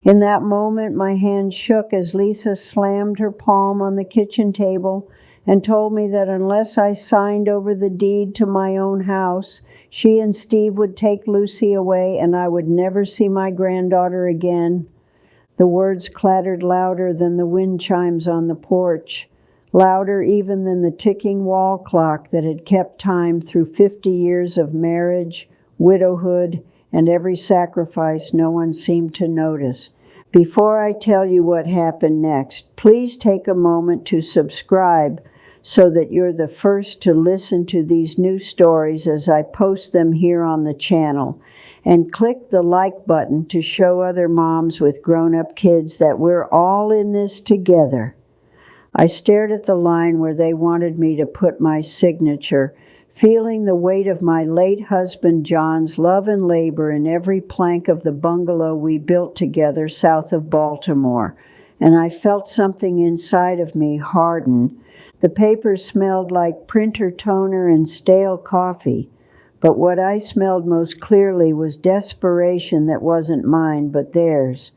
In that moment, my hand shook as Lisa slammed her palm on the kitchen table and told me that unless I signed over the deed to my own house, she and Steve would take Lucy away and I would never see my granddaughter again. The words clattered louder than the wind chimes on the porch, louder even than the ticking wall clock that had kept time through 50 years of marriage, widowhood, and every sacrifice no one seemed to notice. Before I tell you what happened next, please take a moment to subscribe so that you're the first to listen to these new stories as I post them here on the channel. And click the like button to show other moms with grown-up kids that we're all in this together. I stared at the line where they wanted me to put my signature, feeling the weight of my late husband John's love and labor in every plank of the bungalow we built together south of Baltimore, and I felt something inside of me harden. The paper smelled like printer toner and stale coffee, but what I smelled most clearly was desperation that wasn't mine but theirs,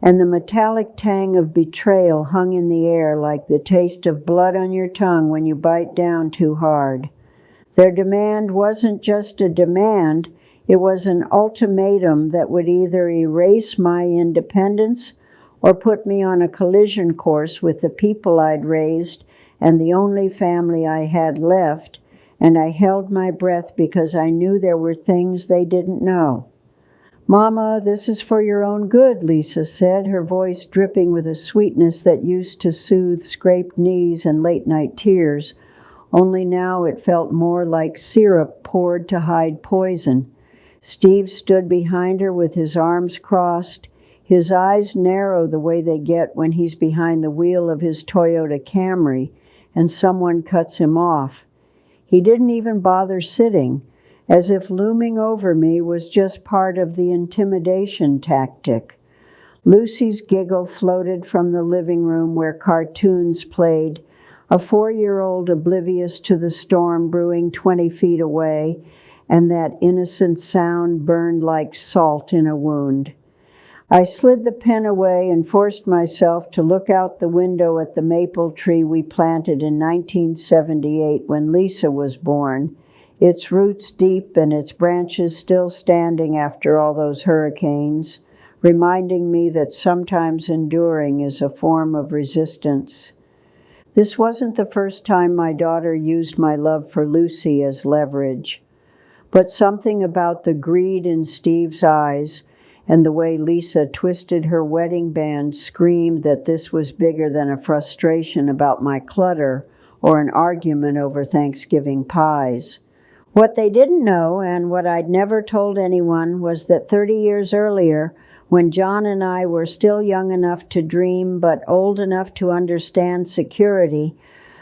and the metallic tang of betrayal hung in the air like the taste of blood on your tongue when you bite down too hard. Their demand wasn't just a demand, it was an ultimatum that would either erase my independence or put me on a collision course with the people I'd raised and the only family I had left, and I held my breath because I knew there were things they didn't know. "Mama, this is for your own good," Lisa said, her voice dripping with a sweetness that used to soothe scraped knees and late-night tears. Only now it felt more like syrup poured to hide poison. Steve stood behind her with his arms crossed, his eyes narrow the way they get when he's behind the wheel of his Toyota Camry and someone cuts him off. He didn't even bother sitting, as if looming over me was just part of the intimidation tactic. Lucy's giggle floated from the living room where cartoons played, a 4-year-old oblivious to the storm brewing 20 feet away, and that innocent sound burned like salt in a wound. I slid the pen away and forced myself to look out the window at the maple tree we planted in 1978 when Lisa was born, its roots deep and its branches still standing after all those hurricanes, reminding me that sometimes enduring is a form of resistance. This wasn't the first time my daughter used my love for Lucy as leverage, but something about the greed in Steve's eyes and the way Lisa twisted her wedding band screamed that this was bigger than a frustration about my clutter or an argument over Thanksgiving pies. What they didn't know, and what I'd never told anyone, was that 30 years earlier, when John and I were still young enough to dream but old enough to understand security,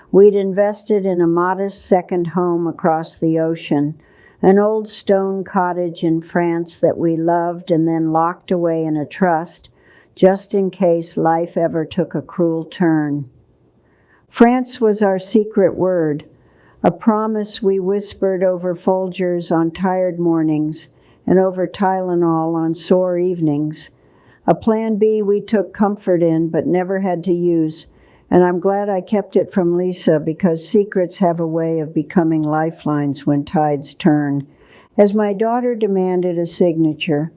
we'd invested in a modest second home across the ocean, an old stone cottage in France that we loved and then locked away in a trust, just in case life ever took a cruel turn. France was our secret word, a promise we whispered over Folgers on tired mornings and over Tylenol on sore evenings, a plan B we took comfort in but never had to use, and I'm glad I kept it from Lisa because secrets have a way of becoming lifelines when tides turn. As my daughter demanded a signature,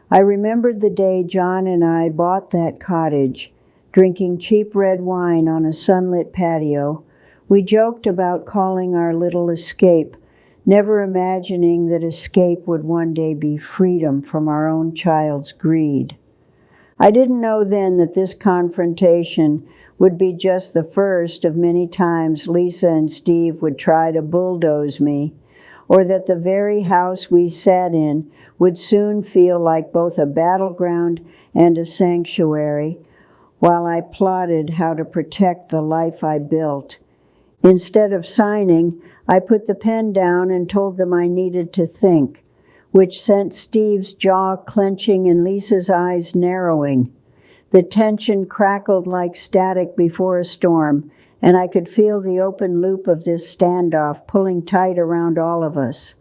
I remembered the day John and I bought that cottage, drinking cheap red wine on a sunlit patio. We joked about calling our little escape, never imagining that escape would one day be freedom from our own child's greed. I didn't know then that this confrontation would be just the first of many times Lisa and Steve would try to bulldoze me, or that the very house we sat in would soon feel like both a battleground and a sanctuary, while I plotted how to protect the life I built. Instead of signing, I put the pen down and told them I needed to think, which sent Steve's jaw clenching and Lisa's eyes narrowing. The tension crackled like static before a storm, and I could feel the open loop of this standoff pulling tight around all of us.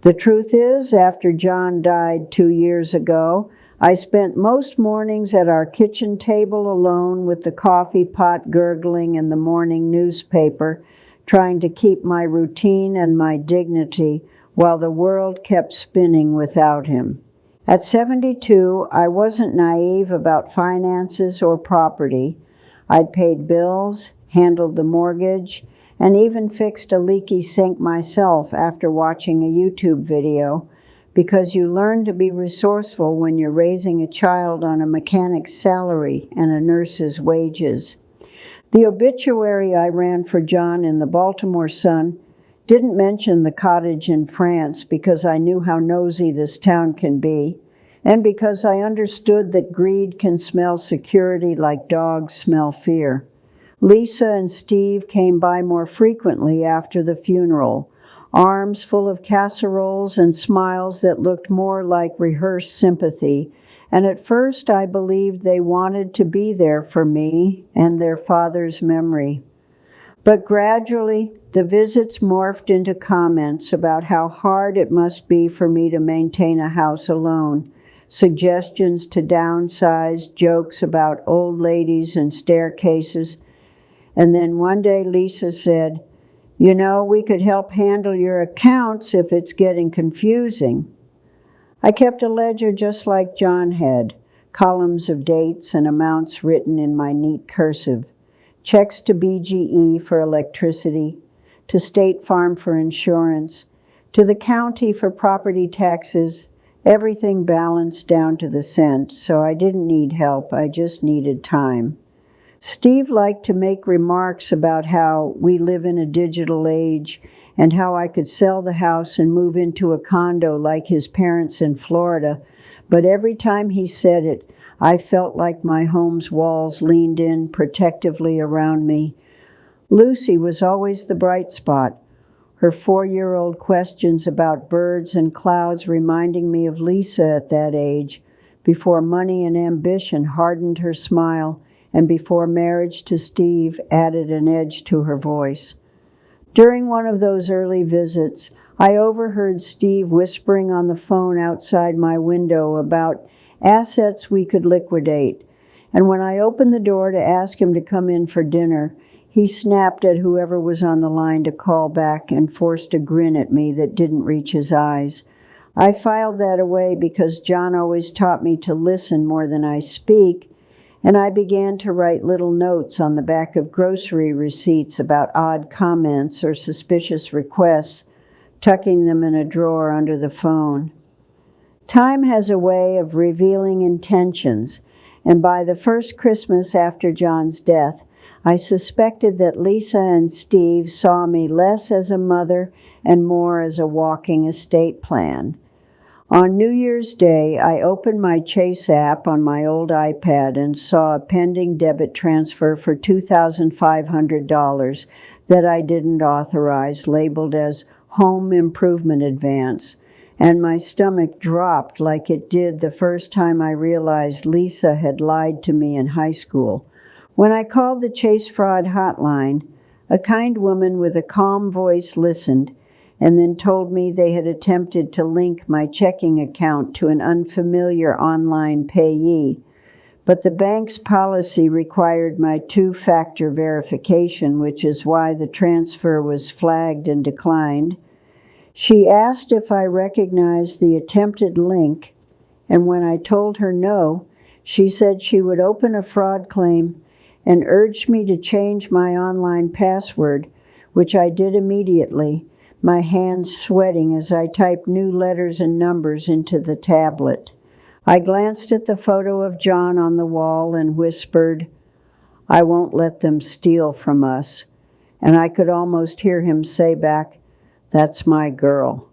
The truth is, after John died 2 years ago, I spent most mornings at our kitchen table alone with the coffee pot gurgling and the morning newspaper, trying to keep my routine and my dignity while the world kept spinning without him. At 72, I wasn't naive about finances or property. I'd paid bills, handled the mortgage, and even fixed a leaky sink myself after watching a YouTube video, because you learn to be resourceful when you're raising a child on a mechanic's salary and a nurse's wages. The obituary I ran for John in the Baltimore Sun didn't mention the cottage in France because I knew how nosy this town can be, and because I understood that greed can smell security like dogs smell fear. Lisa and Steve came by more frequently after the funeral, arms full of casseroles and smiles that looked more like rehearsed sympathy, and at first I believed they wanted to be there for me and their father's memory. But gradually, the visits morphed into comments about how hard it must be for me to maintain a house alone, suggestions to downsize, jokes about old ladies and staircases, and then one day Lisa said, "You know, we could help handle your accounts if it's getting confusing." I kept a ledger just like John had, columns of dates and amounts written in my neat cursive, checks to BGE for electricity, to State Farm for insurance, to the county for property taxes, everything balanced down to the cent, so I didn't need help, I just needed time. Steve liked to make remarks about how we live in a digital age and how I could sell the house and move into a condo like his parents in Florida, but every time he said it, I felt like my home's walls leaned in protectively around me. Lucy was always the bright spot, her 4-year-old questions about birds and clouds reminding me of Lisa at that age, before money and ambition hardened her smile, and before marriage to Steve added an edge to her voice. During one of those early visits, I overheard Steve whispering on the phone outside my window about assets we could liquidate, and when I opened the door to ask him to come in for dinner, he snapped at whoever was on the line to call back and forced a grin at me that didn't reach his eyes. I filed that away because John always taught me to listen more than I speak, and I began to write little notes on the back of grocery receipts about odd comments or suspicious requests, tucking them in a drawer under the phone. Time has a way of revealing intentions, and by the first Christmas after John's death, I suspected that Lisa and Steve saw me less as a mother and more as a walking estate plan. On New Year's Day, I opened my Chase app on my old iPad and saw a pending debit transfer for $2,500 that I didn't authorize, labeled as Home Improvement Advance, and my stomach dropped like it did the first time I realized Lisa had lied to me in high school. When I called the Chase Fraud Hotline, a kind woman with a calm voice listened, and then told me they had attempted to link my checking account to an unfamiliar online payee, but the bank's policy required my 2-factor verification, which is why the transfer was flagged and declined. She asked if I recognized the attempted link, and when I told her no, she said she would open a fraud claim and urged me to change my online password, which I did immediately, my hands sweating as I typed new letters and numbers into the tablet. I glanced at the photo of John on the wall and whispered, "I won't let them steal from us." And I could almost hear him say back, "That's my girl."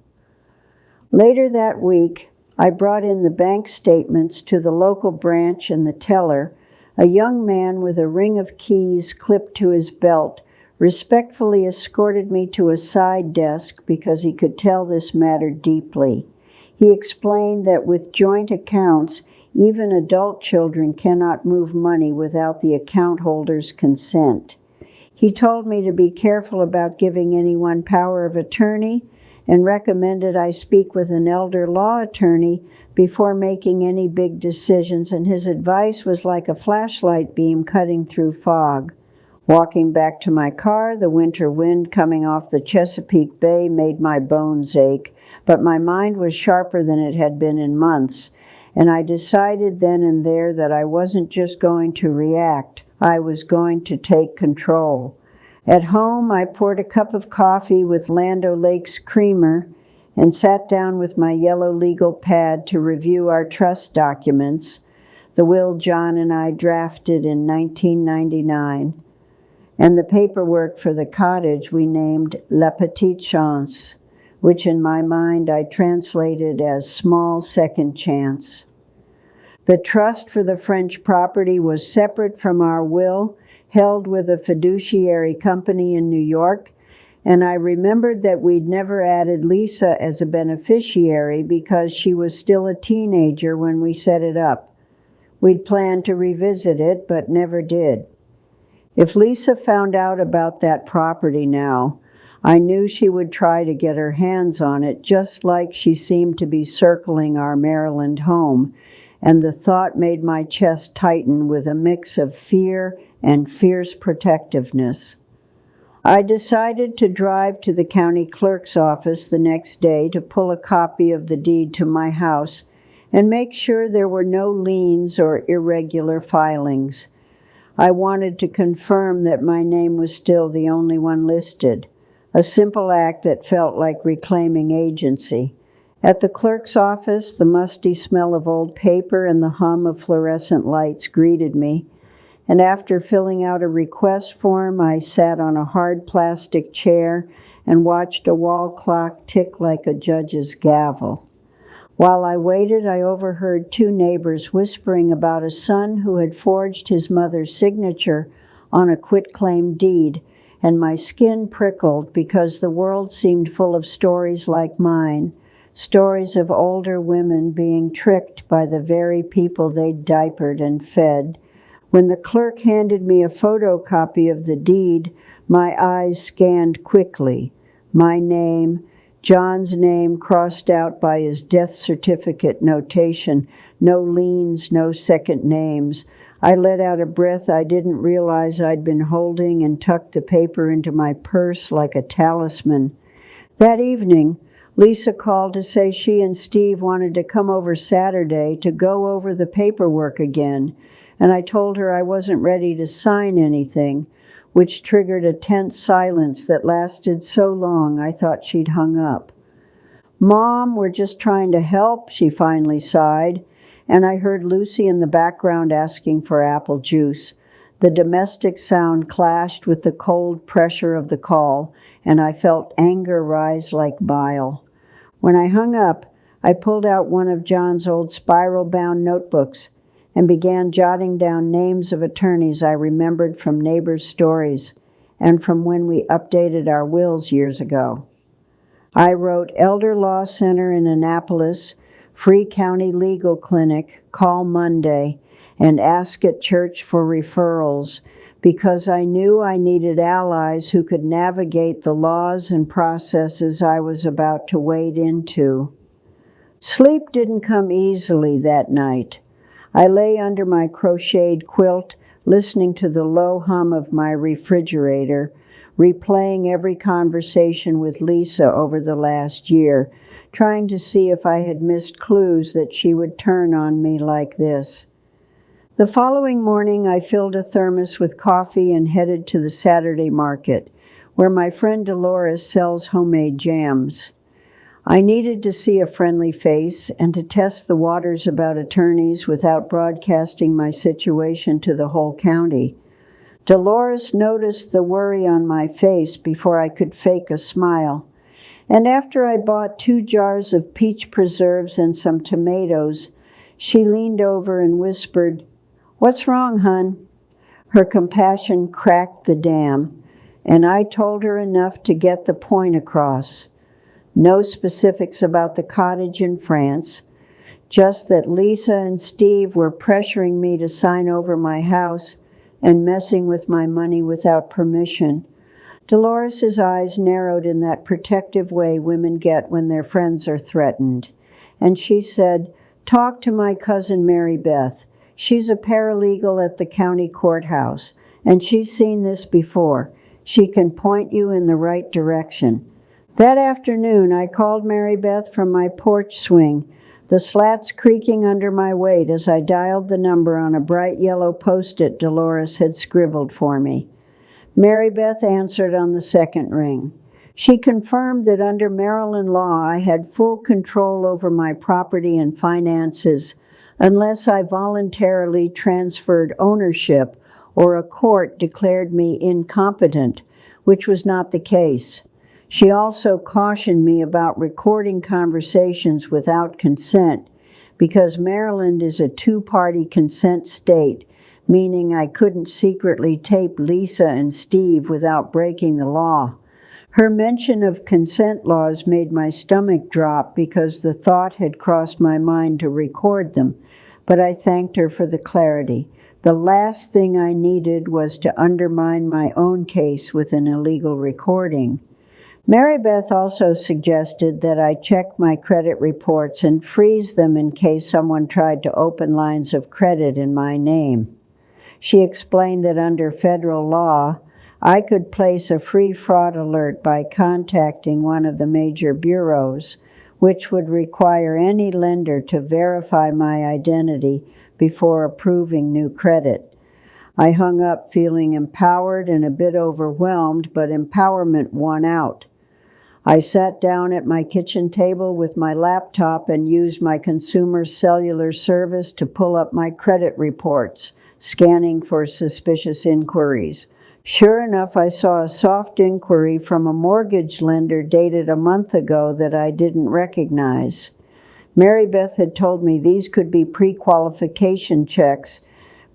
Later that week, I brought in the bank statements to the local branch, and the teller, a young man with a ring of keys clipped to his belt, respectfully escorted me to a side desk because he could tell this mattered deeply. He explained that with joint accounts, even adult children cannot move money without the account holder's consent. He told me to be careful about giving anyone power of attorney and recommended I speak with an elder law attorney before making any big decisions, and his advice was like a flashlight beam cutting through fog. Walking back to my car, the winter wind coming off the Chesapeake Bay made my bones ache, but my mind was sharper than it had been in months, and I decided then and there that I wasn't just going to react, I was going to take control. At home, I poured a cup of coffee with Land O'Lakes creamer and sat down with my yellow legal pad to review our trust documents, the will John and I drafted in 1999, and the paperwork for the cottage we named La Petite Chance, which in my mind I translated as small second chance. The trust for the French property was separate from our will, held with a fiduciary company in New York, and I remembered that we'd never added Lisa as a beneficiary because she was still a teenager when we set it up. We'd planned to revisit it, but never did. If Lisa found out about that property now, I knew she would try to get her hands on it, just like she seemed to be circling our Maryland home, and the thought made my chest tighten with a mix of fear and fierce protectiveness. I decided to drive to the county clerk's office the next day to pull a copy of the deed to my house and make sure there were no liens or irregular filings. I wanted to confirm that my name was still the only one listed, a simple act that felt like reclaiming agency. At the clerk's office, the musty smell of old paper and the hum of fluorescent lights greeted me, and after filling out a request form, I sat on a hard plastic chair and watched a wall clock tick like a judge's gavel. While I waited, I overheard two neighbors whispering about a son who had forged his mother's signature on a quitclaim deed, and my skin prickled because the world seemed full of stories like mine, stories of older women being tricked by the very people they'd diapered and fed. When the clerk handed me a photocopy of the deed, my eyes scanned quickly. My name, John's name crossed out by his death certificate notation, no liens, no second names. I let out a breath I didn't realize I'd been holding and tucked the paper into my purse like a talisman. That evening, Lisa called to say she and Steve wanted to come over Saturday to go over the paperwork again, and I told her I wasn't ready to sign anything, which triggered a tense silence that lasted so long I thought she'd hung up. "Mom, we're just trying to help," she finally sighed, and I heard Lucy in the background asking for apple juice. The domestic sound clashed with the cold pressure of the call, and I felt anger rise like bile. When I hung up, I pulled out one of John's old spiral-bound notebooks and began jotting down names of attorneys I remembered from neighbors' stories and from when we updated our wills years ago. I wrote Elder Law Center in Annapolis, Free County Legal Clinic, call Monday, and ask at church for referrals, because I knew I needed allies who could navigate the laws and processes I was about to wade into. Sleep didn't come easily that night. I lay under my crocheted quilt, listening to the low hum of my refrigerator, replaying every conversation with Lisa over the last year, trying to see if I had missed clues that she would turn on me like this. The following morning, I filled a thermos with coffee and headed to the Saturday market, where my friend Dolores sells homemade jams. I needed to see a friendly face and to test the waters about attorneys without broadcasting my situation to the whole county. Dolores noticed the worry on my face before I could fake a smile, and after I bought 2 jars of peach preserves and some tomatoes, she leaned over and whispered, "What's wrong, hon?" Her compassion cracked the dam, and I told her enough to get the point across. No specifics about the cottage in France, just that Lisa and Steve were pressuring me to sign over my house and messing with my money without permission. Dolores's eyes narrowed in that protective way women get when their friends are threatened, and she said, "Talk to my cousin Mary Beth. She's a paralegal at the county courthouse, and she's seen this before. She can point you in the right direction." That afternoon, I called Mary Beth from my porch swing, the slats creaking under my weight as I dialed the number on a bright yellow post-it Dolores had scribbled for me. Mary Beth answered on the second ring. She confirmed that under Maryland law I had full control over my property and finances unless I voluntarily transferred ownership or a court declared me incompetent, which was not the case. She also cautioned me about recording conversations without consent because Maryland is a two-party consent state, meaning I couldn't secretly tape Lisa and Steve without breaking the law. Her mention of consent laws made my stomach drop because the thought had crossed my mind to record them, but I thanked her for the clarity. The last thing I needed was to undermine my own case with an illegal recording. Mary Beth also suggested that I check my credit reports and freeze them in case someone tried to open lines of credit in my name. She explained that under federal law, I could place a free fraud alert by contacting one of the major bureaus, which would require any lender to verify my identity before approving new credit. I hung up feeling empowered and a bit overwhelmed, but empowerment won out. I sat down at my kitchen table with my laptop and used my consumer cellular service to pull up my credit reports, scanning for suspicious inquiries. Sure enough, I saw a soft inquiry from a mortgage lender dated a month ago that I didn't recognize. Mary Beth had told me these could be pre-qualification checks,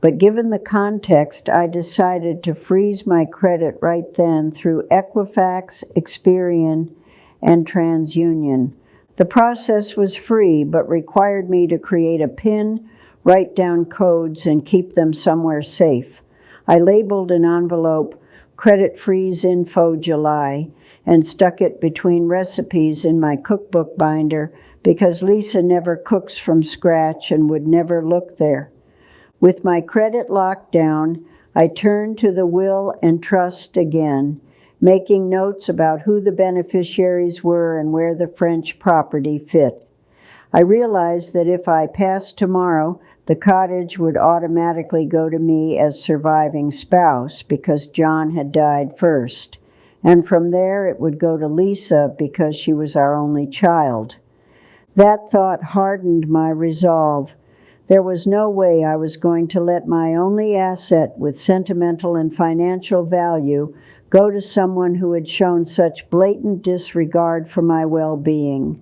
but given the context, I decided to freeze my credit right then through Equifax, Experian, and TransUnion. The process was free, but required me to create a PIN, write down codes, and keep them somewhere safe. I labeled an envelope, "Credit Freeze Info July," and stuck it between recipes in my cookbook binder because Lisa never cooks from scratch and would never look there. With my credit locked down, I turned to the will and trust again, making notes about who the beneficiaries were and where the French property fit. I realized that if I passed tomorrow, the cottage would automatically go to me as surviving spouse because John had died first, and from there it would go to Lisa because she was our only child. That thought hardened my resolve. There was no way I was going to let my only asset with sentimental and financial value go to someone who had shown such blatant disregard for my well-being.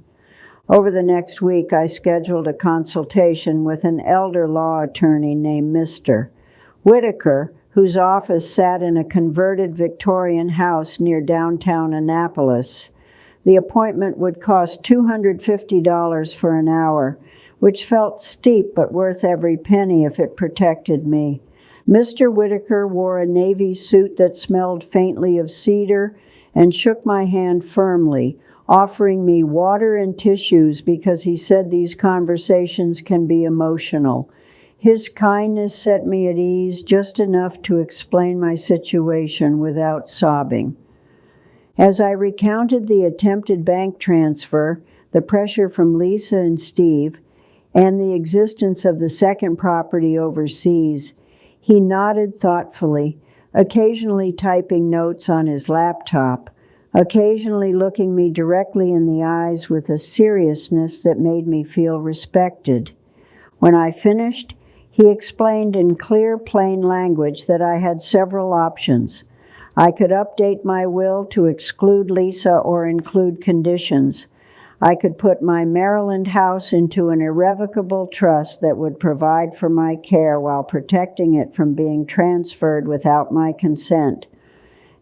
Over the next week, I scheduled a consultation with an elder law attorney named Mr. Whitaker, whose office sat in a converted Victorian house near downtown Annapolis. The appointment would cost $250 for an hour, which felt steep but worth every penny if it protected me. Mr. Whitaker wore a navy suit that smelled faintly of cedar and shook my hand firmly, offering me water and tissues because he said these conversations can be emotional. His kindness set me at ease just enough to explain my situation without sobbing. As I recounted the attempted bank transfer, the pressure from Lisa and Steve, and the existence of the second property overseas, he nodded thoughtfully, occasionally typing notes on his laptop, occasionally looking me directly in the eyes with a seriousness that made me feel respected. When I finished, he explained in clear, plain language that I had several options. I could update my will to exclude Lisa or include conditions. I could put my Maryland house into an irrevocable trust that would provide for my care while protecting it from being transferred without my consent.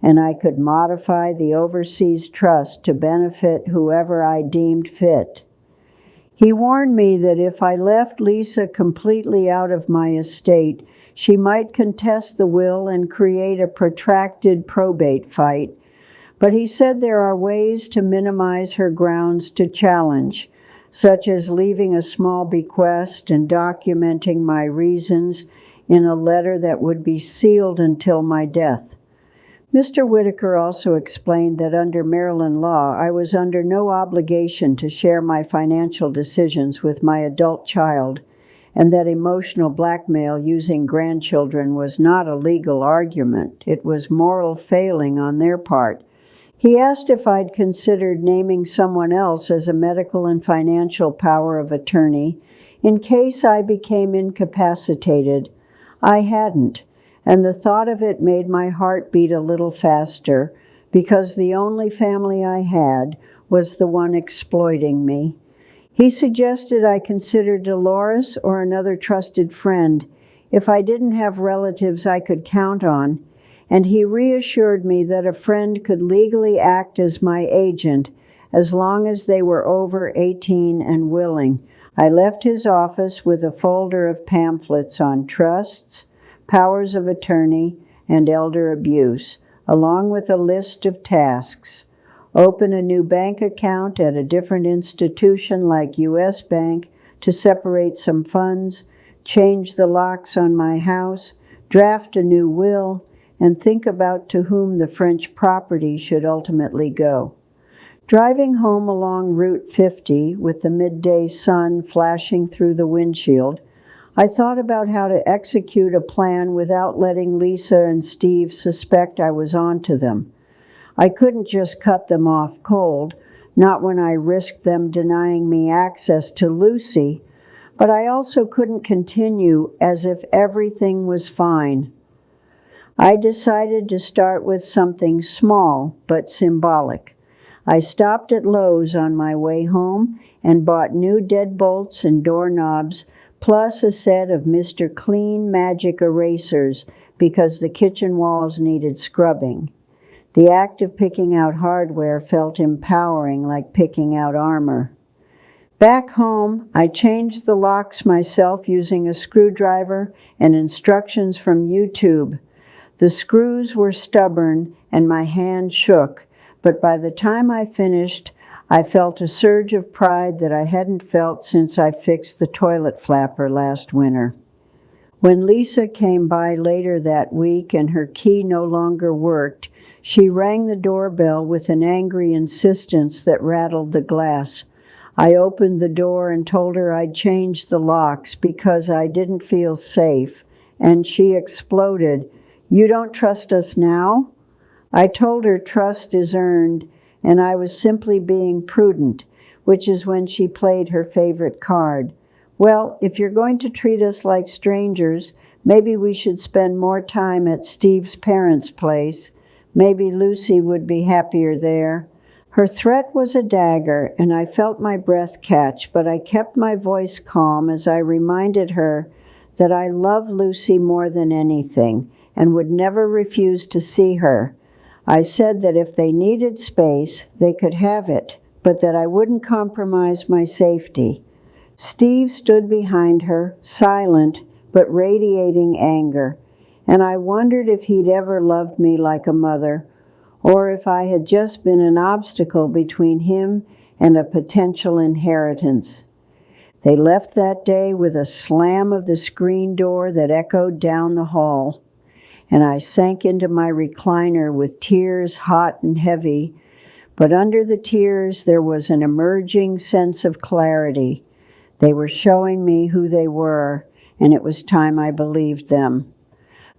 And I could modify the overseas trust to benefit whoever I deemed fit. He warned me that if I left Lisa completely out of my estate, she might contest the will and create a protracted probate fight, But he said there are ways to minimize her grounds to challenge, such as leaving a small bequest and documenting my reasons in a letter that would be sealed until my death. Mr. Whitaker also explained that under Maryland law, I was under no obligation to share my financial decisions with my adult child, and that emotional blackmail using grandchildren was not a legal argument. It was moral failing on their part. He asked if I'd considered naming someone else as a medical and financial power of attorney in case I became incapacitated. I hadn't, and the thought of it made my heart beat a little faster because the only family I had was the one exploiting me. He suggested I consider Dolores or another trusted friend if I didn't have relatives I could count on, and he reassured me that a friend could legally act as my agent as long as they were over 18 and willing. I left his office with a folder of pamphlets on trusts, powers of attorney, and elder abuse, along with a list of tasks. Open a new bank account at a different institution like U.S. Bank to separate some funds, change the locks on my house, draft a new will, and think about to whom the French property should ultimately go. Driving home along Route 50 with the midday sun flashing through the windshield, I thought about how to execute a plan without letting Lisa and Steve suspect I was onto them. I couldn't just cut them off cold, not when I risked them denying me access to Lucy, but I also couldn't continue as if everything was fine. I decided to start with something small but symbolic. I stopped at Lowe's on my way home and bought new deadbolts and doorknobs, plus a set of Mr. Clean Magic erasers because the kitchen walls needed scrubbing. The act of picking out hardware felt empowering, like picking out armor. Back home, I changed the locks myself using a screwdriver and instructions from YouTube. The screws were stubborn and my hand shook, but by the time I finished, I felt a surge of pride that I hadn't felt since I fixed the toilet flapper last winter. When Lisa came by later that week and her key no longer worked, she rang the doorbell with an angry insistence that rattled the glass. I opened the door and told her I'd changed the locks because I didn't feel safe, and she exploded. "You don't trust us now?" I told her trust is earned, and I was simply being prudent, which is when she played her favorite card. "Well, if you're going to treat us like strangers, maybe we should spend more time at Steve's parents' place. Maybe Lucy would be happier there." Her threat was a dagger, and I felt my breath catch, but I kept my voice calm as I reminded her that I love Lucy more than anything and would never refuse to see her. I said that if they needed space, they could have it, but that I wouldn't compromise my safety. Steve stood behind her, silent but radiating anger, and I wondered if he'd ever loved me like a mother, or if I had just been an obstacle between him and a potential inheritance. They left that day with a slam of the screen door that echoed down the hall, and I sank into my recliner with tears hot and heavy, but under the tears there was an emerging sense of clarity. They were showing me who they were, and it was time I believed them.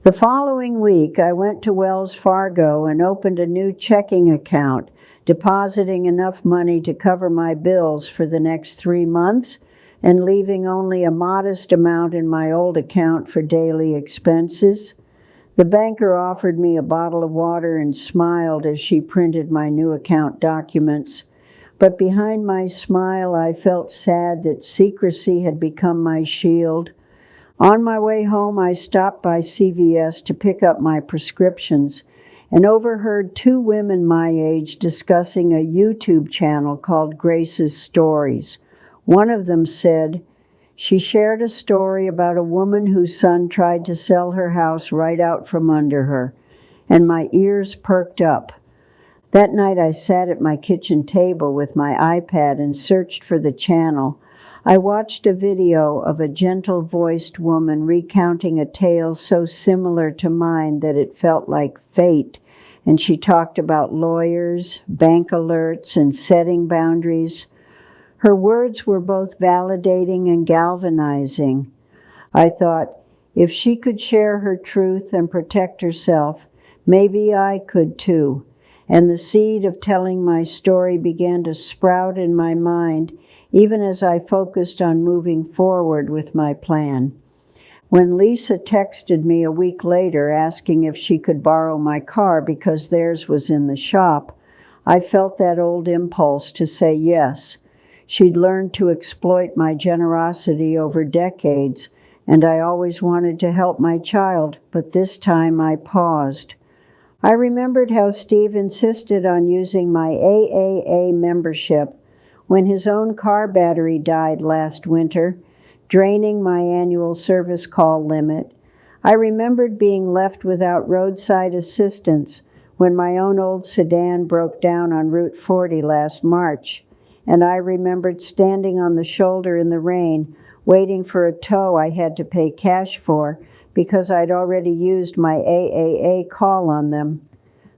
The following week, I went to Wells Fargo and opened a new checking account, depositing enough money to cover my bills for the next 3 months and leaving only a modest amount in my old account for daily expenses. The banker offered me a bottle of water and smiled as she printed my new account documents, but behind my smile I felt sad that secrecy had become my shield. On my way home, I stopped by CVS to pick up my prescriptions and overheard 2 women my age discussing a YouTube channel called Grace's Stories. One of them said, she shared a story about a woman whose son tried to sell her house right out from under her, and my ears perked up. That night I sat at my kitchen table with my iPad and searched for the channel. I watched a video of a gentle-voiced woman recounting a tale so similar to mine that it felt like fate, and she talked about lawyers, bank alerts, and setting boundaries. Her words were both validating and galvanizing. I thought, if she could share her truth and protect herself, maybe I could too. And the seed of telling my story began to sprout in my mind, even as I focused on moving forward with my plan. When Lisa texted me a week later asking if she could borrow my car because theirs was in the shop, I felt that old impulse to say yes. She'd learned to exploit my generosity over decades, and I always wanted to help my child, but this time I paused. I remembered how Steve insisted on using my AAA membership when his own car battery died last winter, draining my annual service call limit. I remembered being left without roadside assistance when my own old sedan broke down on Route 40 last March, and I remembered standing on the shoulder in the rain, waiting for a tow I had to pay cash for because I'd already used my AAA call on them.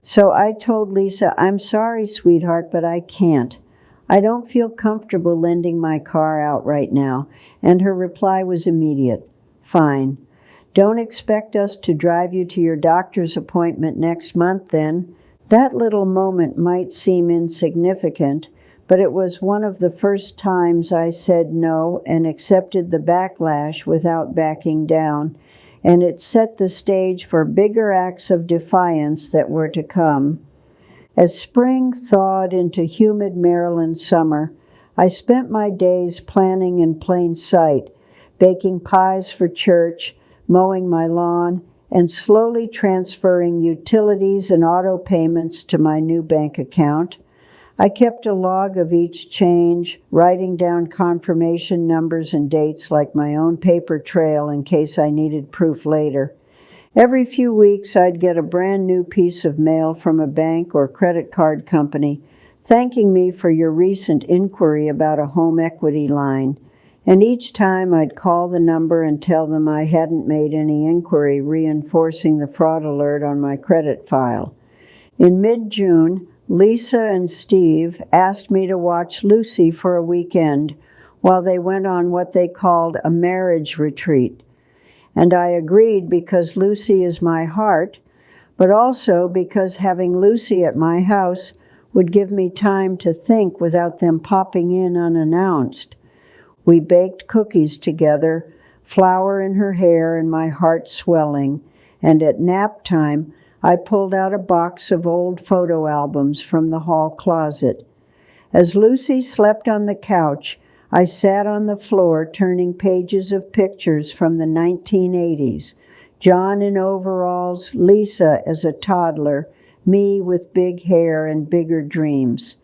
So I told Lisa, "I'm sorry, sweetheart, but I can't. I don't feel comfortable lending my car out right now," and her reply was immediate. "Fine. Don't expect us to drive you to your doctor's appointment next month then." That little moment might seem insignificant, but it was one of the first times I said no and accepted the backlash without backing down, and it set the stage for bigger acts of defiance that were to come. As spring thawed into humid Maryland summer, I spent my days planning in plain sight, baking pies for church, mowing my lawn, and slowly transferring utilities and auto payments to my new bank account. I kept a log of each change, writing down confirmation numbers and dates like my own paper trail in case I needed proof later. Every few weeks I'd get a brand new piece of mail from a bank or credit card company thanking me for your recent inquiry about a home equity line, and each time I'd call the number and tell them I hadn't made any inquiry, reinforcing the fraud alert on my credit file. In mid-June, Lisa and Steve asked me to watch Lucy for a weekend while they went on what they called a marriage retreat. And I agreed because Lucy is my heart, but also because having Lucy at my house would give me time to think without them popping in unannounced. We baked cookies together, flour in her hair and my heart swelling, and at nap time I pulled out a box of old photo albums from the hall closet. As Lucy slept on the couch, I sat on the floor turning pages of pictures from the 1980s, John in overalls, Lisa as a toddler, me with big hair and bigger dreams.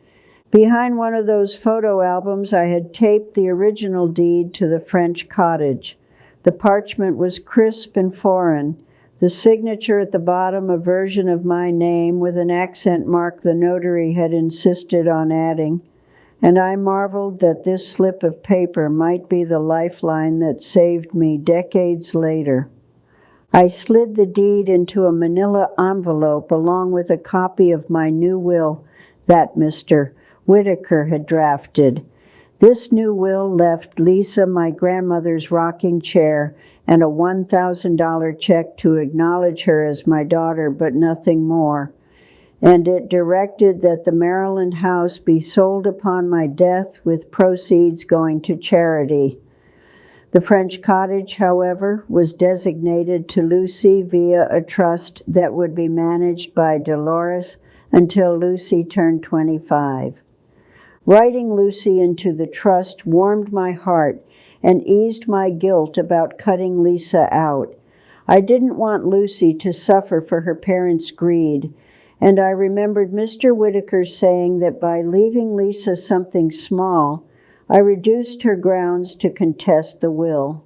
Behind one of those photo albums, I had taped the original deed to the French cottage. The parchment was crisp and foreign. The signature at the bottom, a version of my name with an accent mark the notary had insisted on adding, and I marveled that this slip of paper might be the lifeline that saved me decades later. I slid the deed into a manila envelope along with a copy of my new will that Mr. Whitaker had drafted. This new will left Lisa my grandmother's rocking chair and a $1,000 check to acknowledge her as my daughter, but nothing more. And it directed that the Maryland house be sold upon my death with proceeds going to charity. The French cottage, however, was designated to Lucy via a trust that would be managed by Dolores until Lucy turned 25. Writing Lucy into the trust warmed my heart and eased my guilt about cutting Lisa out. I didn't want Lucy to suffer for her parents' greed, and I remembered Mr. Whitaker saying that by leaving Lisa something small, I reduced her grounds to contest the will.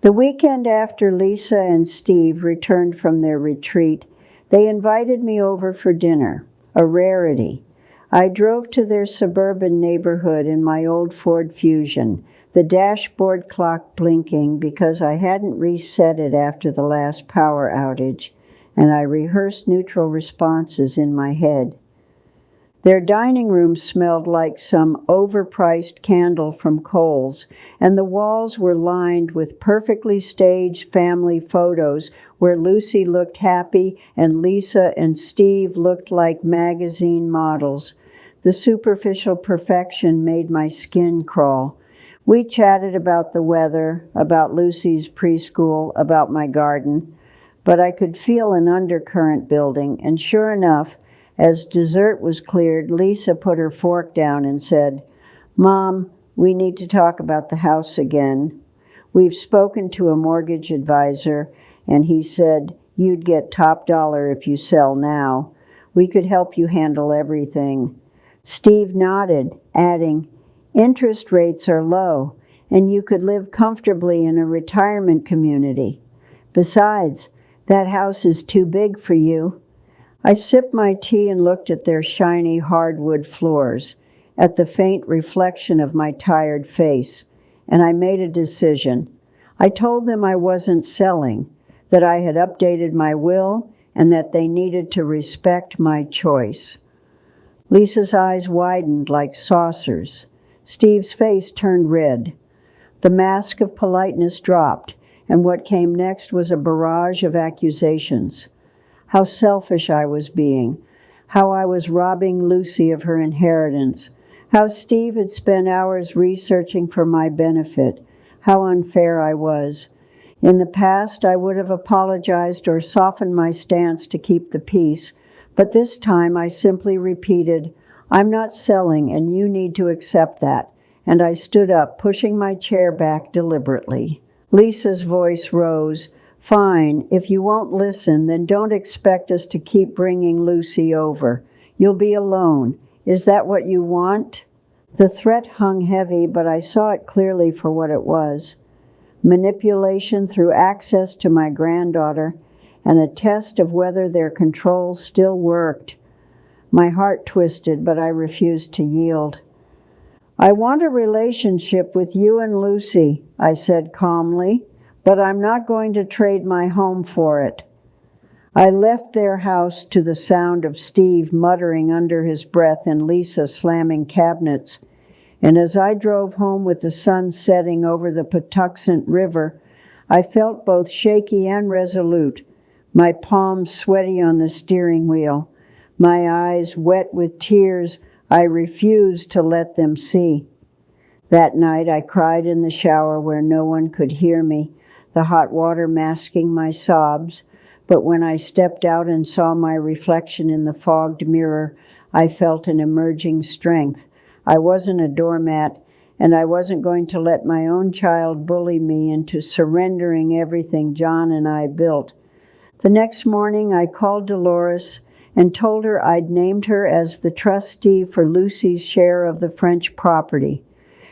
The weekend after Lisa and Steve returned from their retreat, they invited me over for dinner. a rarity. I drove to their suburban neighborhood in my old Ford Fusion, the dashboard clock blinking because I hadn't reset it after the last power outage, and I rehearsed neutral responses in my head. Their dining room smelled like some overpriced candle from Kohl's, and the walls were lined with perfectly staged family photos where Lucy looked happy and Lisa and Steve looked like magazine models. The superficial perfection made my skin crawl. We chatted about the weather, about Lucy's preschool, about my garden, but I could feel an undercurrent building, and sure enough, as dessert was cleared, Lisa put her fork down and said, "Mom, we need to talk about the house again. We've spoken to a mortgage advisor, and he said you'd get top dollar if you sell now. We could help you handle everything." Steve nodded, adding, "Interest rates are low, and you could live comfortably in a retirement community. Besides, that house is too big for you." I sipped my tea and looked at their shiny hardwood floors, at the faint reflection of my tired face, and I made a decision. I told them I wasn't selling, that I had updated my will, and that they needed to respect my choice. Lisa's eyes widened like saucers. Steve's face turned red. The mask of politeness dropped, and what came next was a barrage of accusations. How selfish I was being, how I was robbing Lucy of her inheritance, how Steve had spent hours researching for my benefit, how unfair I was. In the past, I would have apologized or softened my stance to keep the peace, but this time I simply repeated, "I'm not selling and you need to accept that," and I stood up, pushing my chair back deliberately. Lisa's voice rose. "Fine, if you won't listen, then don't expect us to keep bringing Lucy over. You'll be alone. Is that what you want?" The threat hung heavy, but I saw it clearly for what it was. Manipulation through access to my granddaughter, and a test of whether their control still worked. My heart twisted, but I refused to yield. "I want a relationship with you and Lucy," I said calmly, "but I'm not going to trade my home for it." I left their house to the sound of Steve muttering under his breath and Lisa slamming cabinets, and as I drove home with the sun setting over the Patuxent River, I felt both shaky and resolute, my palms sweaty on the steering wheel, my eyes wet with tears I refused to let them see. That night I cried in the shower where no one could hear me, the hot water masking my sobs, but when I stepped out and saw my reflection in the fogged mirror, I felt an emerging strength. I wasn't a doormat, and I wasn't going to let my own child bully me into surrendering everything John and I built. The next morning I called Dolores and told her I'd named her as the trustee for Lucy's share of the French property.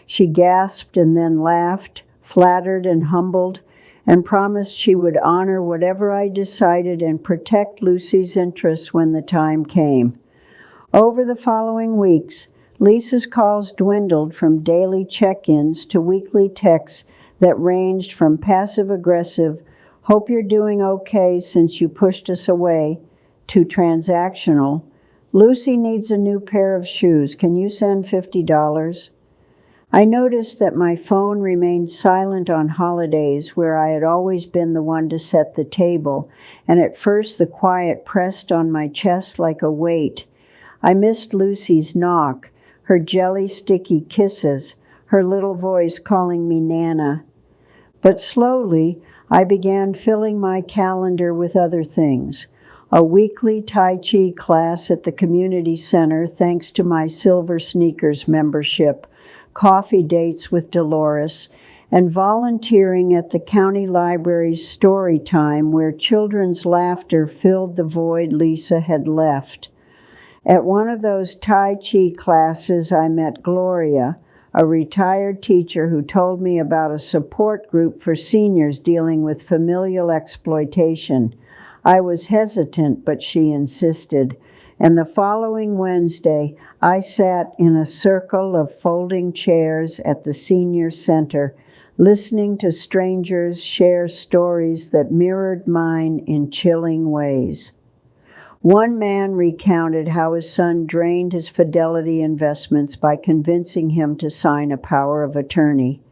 She gasped and then laughed, flattered and humbled, and promised she would honor whatever I decided and protect Lucy's interests when the time came. Over the following weeks, Lisa's calls dwindled from daily check-ins to weekly texts that ranged from passive-aggressive, "Hope you're doing okay since you pushed us away," to transactional, "Lucy needs a new pair of shoes. Can you send $50? I noticed that my phone remained silent on holidays where I had always been the one to set the table, and at first the quiet pressed on my chest like a weight. I missed Lucy's knock, her jelly-sticky kisses, her little voice calling me Nana. But slowly, I began filling my calendar with other things. A weekly Tai Chi class at the community center thanks to my Silver Sneakers membership, coffee dates with Dolores, and volunteering at the county library's story time where children's laughter filled the void Lisa had left. At one of those Tai Chi classes, I met Gloria, a retired teacher who told me about a support group for seniors dealing with familial exploitation. I was hesitant, but she insisted, And the following Wednesday, I sat in a circle of folding chairs at the senior center, listening to strangers share stories that mirrored mine in chilling ways. One man recounted how his son drained his Fidelity investments by convincing him to sign a power of attorney.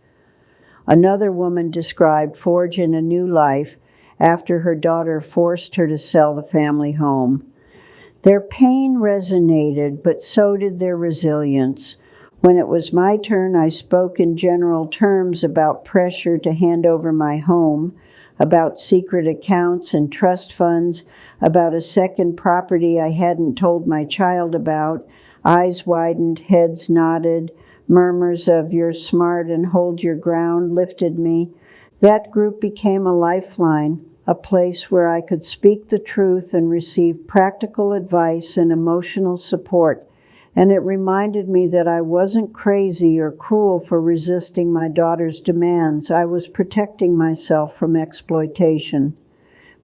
Another woman described forging a new life after her daughter forced her to sell the family home. Their pain resonated, but so did their resilience. When it was my turn, I spoke in general terms about pressure to hand over my home, about secret accounts and trust funds, about a second property I hadn't told my child about. Eyes widened, heads nodded, murmurs of "you're smart and hold your ground" lifted me. That group became a lifeline, a place where I could speak the truth and receive practical advice and emotional support. And it reminded me that I wasn't crazy or cruel for resisting my daughter's demands. I was protecting myself from exploitation.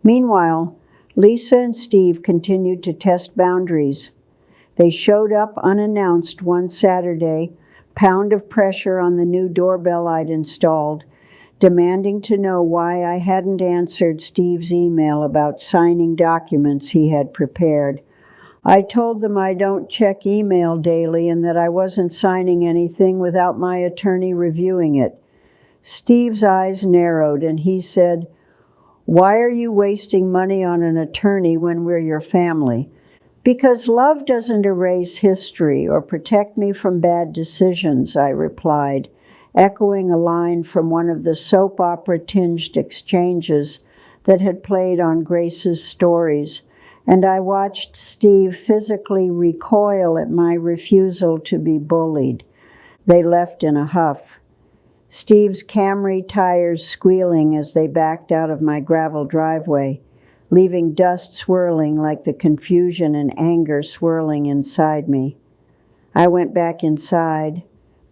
Meanwhile, Lisa and Steve continued to test boundaries. They showed up unannounced one Saturday, pound of pressure on the new doorbell I'd installed, demanding to know why I hadn't answered Steve's email about signing documents he had prepared. I told them I don't check email daily and that I wasn't signing anything without my attorney reviewing it. Steve's eyes narrowed and he said, "Why are you wasting money on an attorney when we're your family?" "Because love doesn't erase history or protect me from bad decisions," I replied, echoing a line from one of the soap opera-tinged exchanges that had played on Grace's stories, and I watched Steve physically recoil at my refusal to be bullied. They left in a huff. Steve's Camry tires squealing as they backed out of my gravel driveway, leaving dust swirling like the confusion and anger swirling inside me. I went back inside,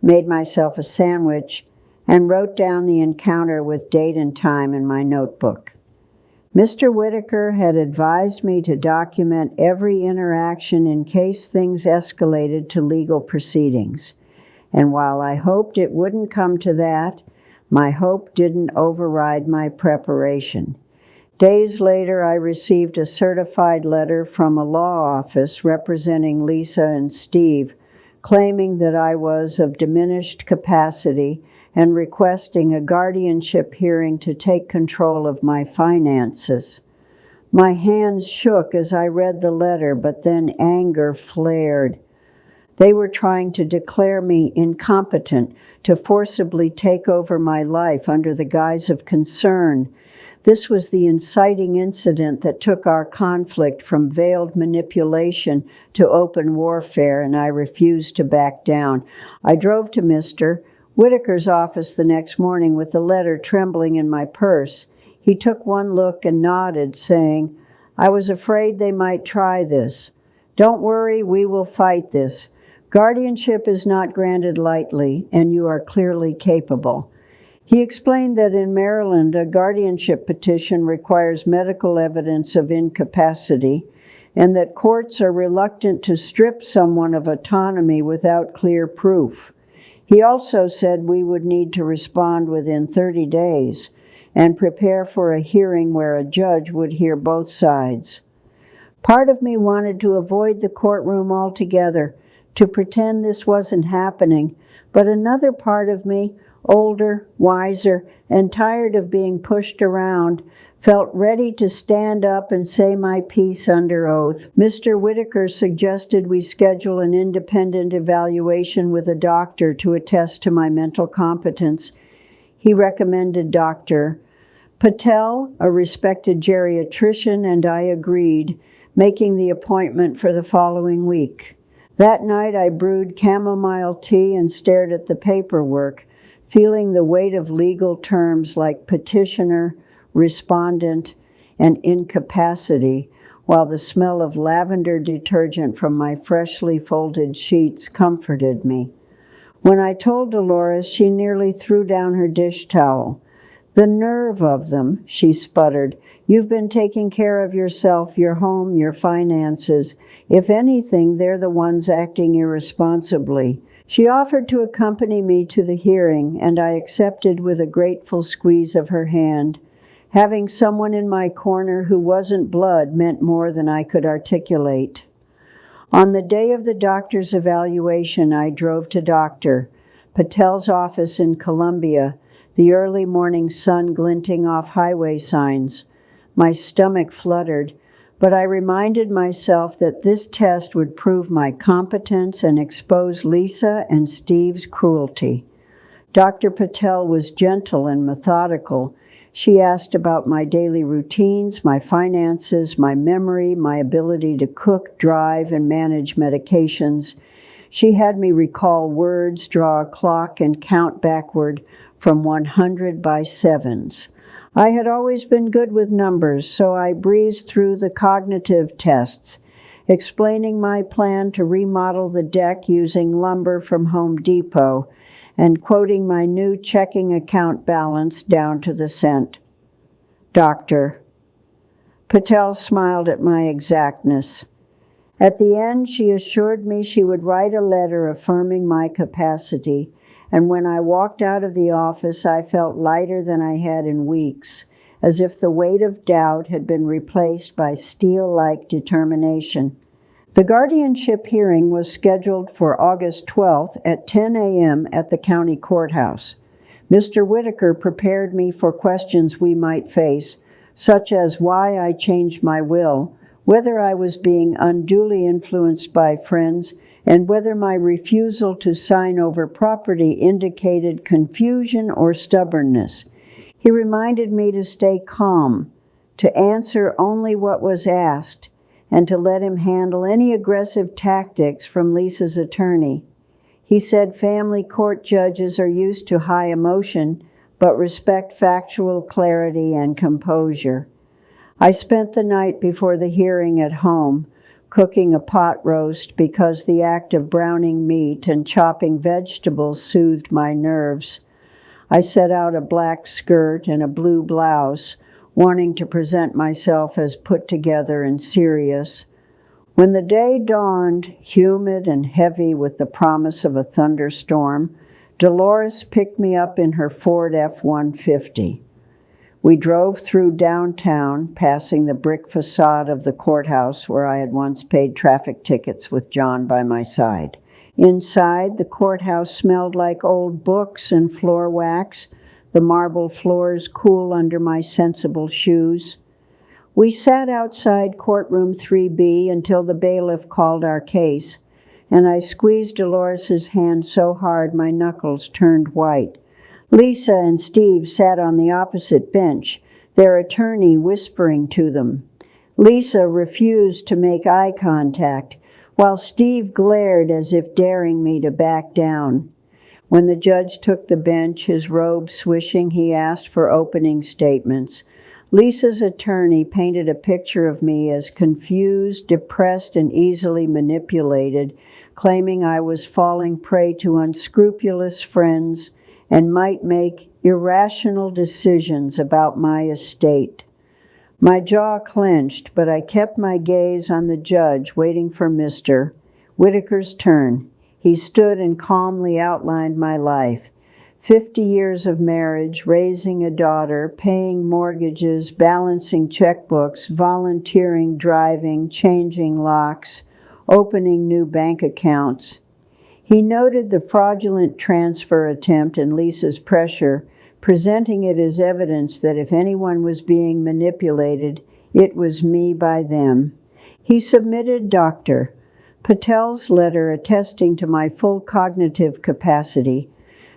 made myself a sandwich, and wrote down the encounter with date and time in my notebook. Mr. Whitaker had advised me to document every interaction in case things escalated to legal proceedings. And while I hoped it wouldn't come to that, my hope didn't override my preparation. Days later, I received a certified letter from a law office representing Lisa and Steve, claiming that I was of diminished capacity and requesting a guardianship hearing to take control of my finances. My hands shook as I read the letter, but then anger flared. They were trying to declare me incompetent to forcibly take over my life under the guise of concern. This was the inciting incident that took our conflict from veiled manipulation to open warfare, and I refused to back down. I drove to Mr. Whitaker's office the next morning with the letter trembling in my purse. He took one look and nodded, saying, "I was afraid they might try this. Don't worry, we will fight this. Guardianship is not granted lightly, and you are clearly capable." He explained that in Maryland, a guardianship petition requires medical evidence of incapacity, and that courts are reluctant to strip someone of autonomy without clear proof. He also said we would need to respond within 30 days and prepare for a hearing where a judge would hear both sides. Part of me wanted to avoid the courtroom altogether, to pretend this wasn't happening, but another part of me, older, wiser, and tired of being pushed around, felt ready to stand up and say my piece under oath. Mr. Whitaker suggested we schedule an independent evaluation with a doctor to attest to my mental competence. He recommended Dr. Patel, a respected geriatrician, and I agreed, making the appointment for the following week. That night I brewed chamomile tea and stared at the paperwork, feeling the weight of legal terms like petitioner, respondent, and incapacity, while the smell of lavender detergent from my freshly folded sheets comforted me. When I told Dolores, she nearly threw down her dish towel. "The nerve of them," she sputtered. "You've been taking care of yourself, your home, your finances. If anything, they're the ones acting irresponsibly." She offered to accompany me to the hearing, and I accepted with a grateful squeeze of her hand. Having someone in my corner who wasn't blood meant more than I could articulate. On the day of the doctor's evaluation, I drove to Dr. Patel's office in Columbia, the early morning sun glinting off highway signs. My stomach fluttered, but I reminded myself that this test would prove my competence and expose Lisa and Steve's cruelty. Dr. Patel was gentle and methodical. She asked about my daily routines, my finances, my memory, my ability to cook, drive, and manage medications. She had me recall words, draw a clock, and count backward from 100 by sevens. I had always been good with numbers, so I breezed through the cognitive tests, explaining my plan to remodel the deck using lumber from Home Depot, and quoting my new checking account balance down to the cent. "Doctor." Patel smiled at my exactness. At the end, she assured me she would write a letter affirming my capacity, and when I walked out of the office, I felt lighter than I had in weeks, as if the weight of doubt had been replaced by steel-like determination. The guardianship hearing was scheduled for August 12th at 10 a.m. at the county courthouse. Mr. Whitaker prepared me for questions we might face, such as why I changed my will, whether I was being unduly influenced by friends, and whether my refusal to sign over property indicated confusion or stubbornness. He reminded me to stay calm, to answer only what was asked, and to let him handle any aggressive tactics from Lisa's attorney. He said family court judges are used to high emotion, but respect factual clarity and composure. I spent the night before the hearing at home, cooking a pot roast because the act of browning meat and chopping vegetables soothed my nerves. I set out a black skirt and a blue blouse, wanting to present myself as put together and serious. When the day dawned, humid and heavy with the promise of a thunderstorm, Dolores picked me up in her Ford F-150. We drove through downtown, passing the brick facade of the courthouse where I had once paid traffic tickets with John by my side. Inside, the courthouse smelled like old books and floor wax, the marble floors cool under my sensible shoes. We sat outside courtroom 3B until the bailiff called our case, and I squeezed Dolores's hand so hard my knuckles turned white. Lisa and Steve sat on the opposite bench, their attorney whispering to them. Lisa refused to make eye contact, while Steve glared as if daring me to back down. When the judge took the bench, his robe swishing, he asked for opening statements. Lisa's attorney painted a picture of me as confused, depressed, and easily manipulated, claiming I was falling prey to unscrupulous friends and might make irrational decisions about my estate. My jaw clenched, but I kept my gaze on the judge, waiting for Mr. Whitaker's turn. He stood and calmly outlined my life. 50 years of marriage, raising a daughter, paying mortgages, balancing checkbooks, volunteering, driving, changing locks, opening new bank accounts. He noted the fraudulent transfer attempt and Lisa's pressure, presenting it as evidence that if anyone was being manipulated, it was me by them. He submitted Dr. Patel's letter attesting to my full cognitive capacity,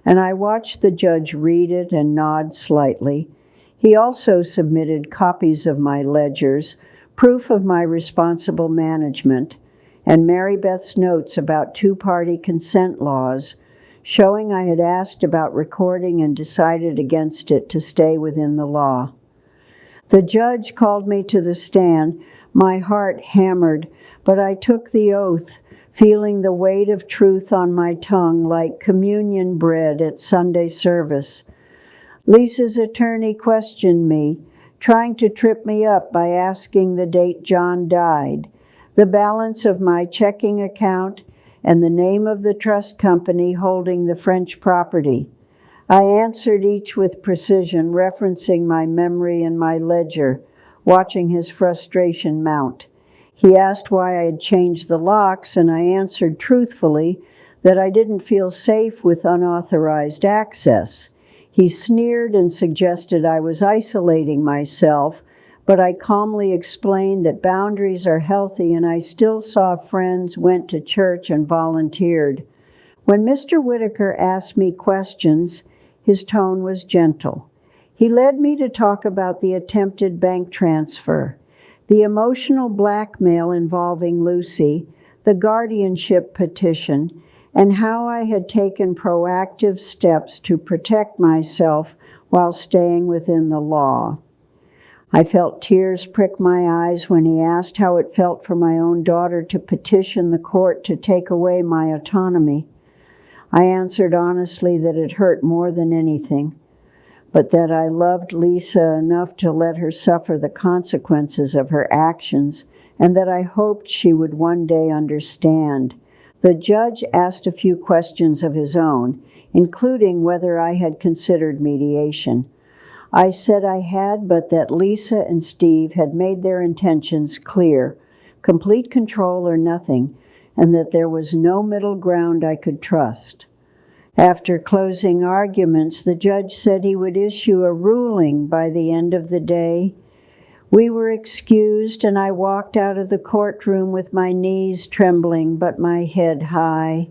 and I watched the judge read it and nod slightly. He also submitted copies of my ledgers, proof of my responsible management, and Mary Beth's notes about two-party consent laws, showing I had asked about recording and decided against it to stay within the law. The judge called me to the stand. My heart hammered, but I took the oath, feeling the weight of truth on my tongue like communion bread at Sunday service. Lisa's attorney questioned me, trying to trip me up by asking the date John died, the balance of my checking account, and the name of the trust company holding the French property. I answered each with precision, referencing my memory and my ledger, watching his frustration mount. He asked why I had changed the locks, and I answered truthfully that I didn't feel safe with unauthorized access. He sneered and suggested I was isolating myself, but I calmly explained that boundaries are healthy and I still saw friends, went to church, and volunteered. When Mr. Whitaker asked me questions, his tone was gentle. He led me to talk about the attempted bank transfer, the emotional blackmail involving Lucy, the guardianship petition, and how I had taken proactive steps to protect myself while staying within the law. I felt tears prick my eyes when he asked how it felt for my own daughter to petition the court to take away my autonomy. I answered honestly that it hurt more than anything, but that I loved Lisa enough to let her suffer the consequences of her actions, and that I hoped she would one day understand. The judge asked a few questions of his own, including whether I had considered mediation. I said I had, but that Lisa and Steve had made their intentions clear, complete control or nothing, and that there was no middle ground I could trust. After closing arguments, the judge said he would issue a ruling by the end of the day. We were excused, and I walked out of the courtroom with my knees trembling but my head high,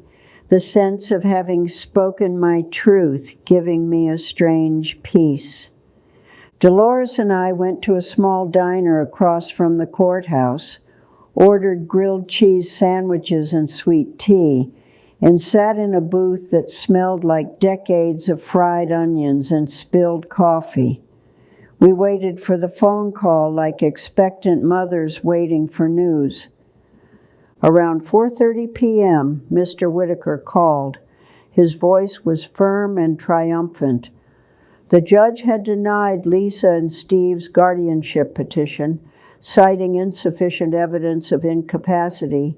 the sense of having spoken my truth giving me a strange peace. Dolores and I went to a small diner across from the courthouse, ordered grilled cheese sandwiches and sweet tea, and sat in a booth that smelled like decades of fried onions and spilled coffee. We waited for the phone call like expectant mothers waiting for news. Around 4:30 p.m., Mr. Whitaker called. His voice was firm and triumphant. The judge had denied Lisa and Steve's guardianship petition, citing insufficient evidence of incapacity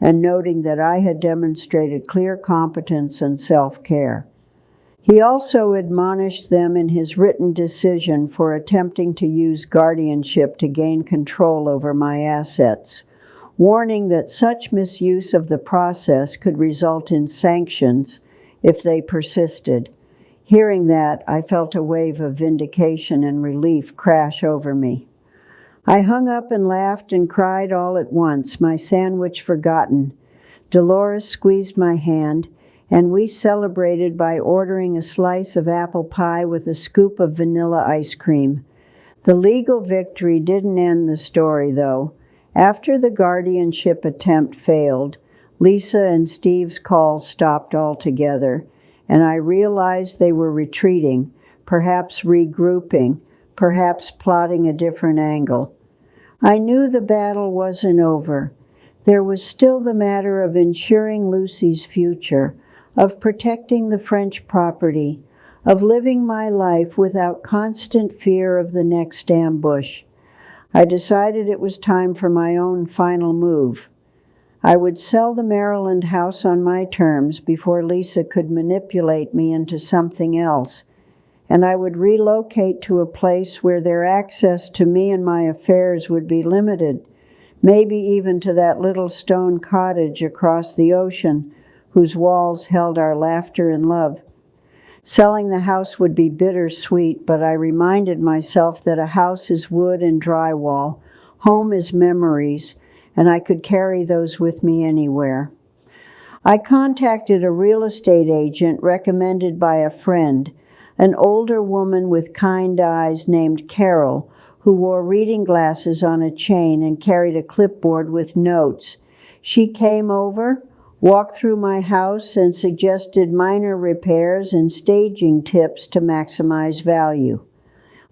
and noting that I had demonstrated clear competence and self-care. He also admonished them in his written decision for attempting to use guardianship to gain control over my assets, warning that such misuse of the process could result in sanctions if they persisted. Hearing that, I felt a wave of vindication and relief crash over me. I hung up and laughed and cried all at once, my sandwich forgotten. Dolores squeezed my hand, and we celebrated by ordering a slice of apple pie with a scoop of vanilla ice cream. The legal victory didn't end the story, though. After the guardianship attempt failed, Lisa and Steve's calls stopped altogether, and I realized they were retreating, perhaps regrouping, perhaps plotting a different angle. I knew the battle wasn't over. There was still the matter of ensuring Lucy's future, of protecting the French property, of living my life without constant fear of the next ambush. I decided it was time for my own final move. I would sell the Maryland house on my terms before Lisa could manipulate me into something else, and I would relocate to a place where their access to me and my affairs would be limited, maybe even to that little stone cottage across the ocean whose walls held our laughter and love. Selling the house would be bittersweet, but I reminded myself that a house is wood and drywall, home is memories, and I could carry those with me anywhere. I contacted a real estate agent recommended by a friend, an older woman with kind eyes named Carol, who wore reading glasses on a chain and carried a clipboard with notes. She came over, walked through my house, and suggested minor repairs and staging tips to maximize value.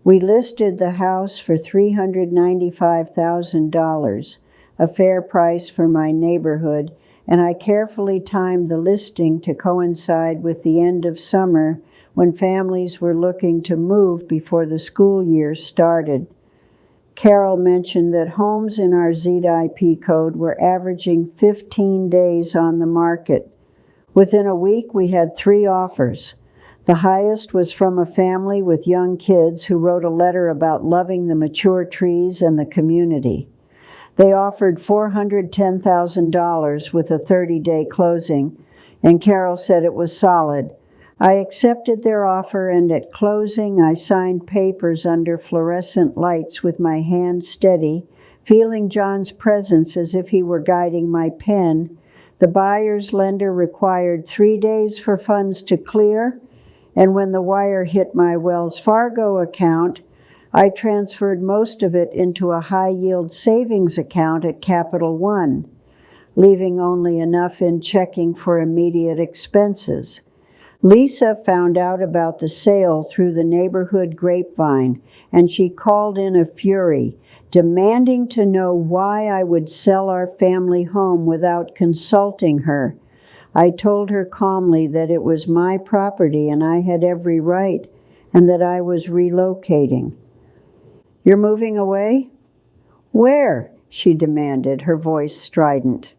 We listed the house for $395,000, a fair price for my neighborhood, and I carefully timed the listing to coincide with the end of summer when families were looking to move before the school year started. Carol mentioned that homes in our ZIP code were averaging 15 days on the market. Within a week, we had 3 offers. The highest was from a family with young kids who wrote a letter about loving the mature trees and the community. They offered $410,000 with a 30-day closing, and Carol said it was solid. I accepted their offer, and at closing I signed papers under fluorescent lights with my hand steady, feeling John's presence as if he were guiding my pen. The buyer's lender required 3 days for funds to clear, and when the wire hit my Wells Fargo account, I transferred most of it into a high-yield savings account at Capital One, leaving only enough in checking for immediate expenses. Lisa found out about the sale through the neighborhood grapevine, and she called in a fury, demanding to know why I would sell our family home without consulting her. I told her calmly that it was my property and I had every right, and that I was relocating. "You're moving away?" "Where?" she demanded, her voice strident.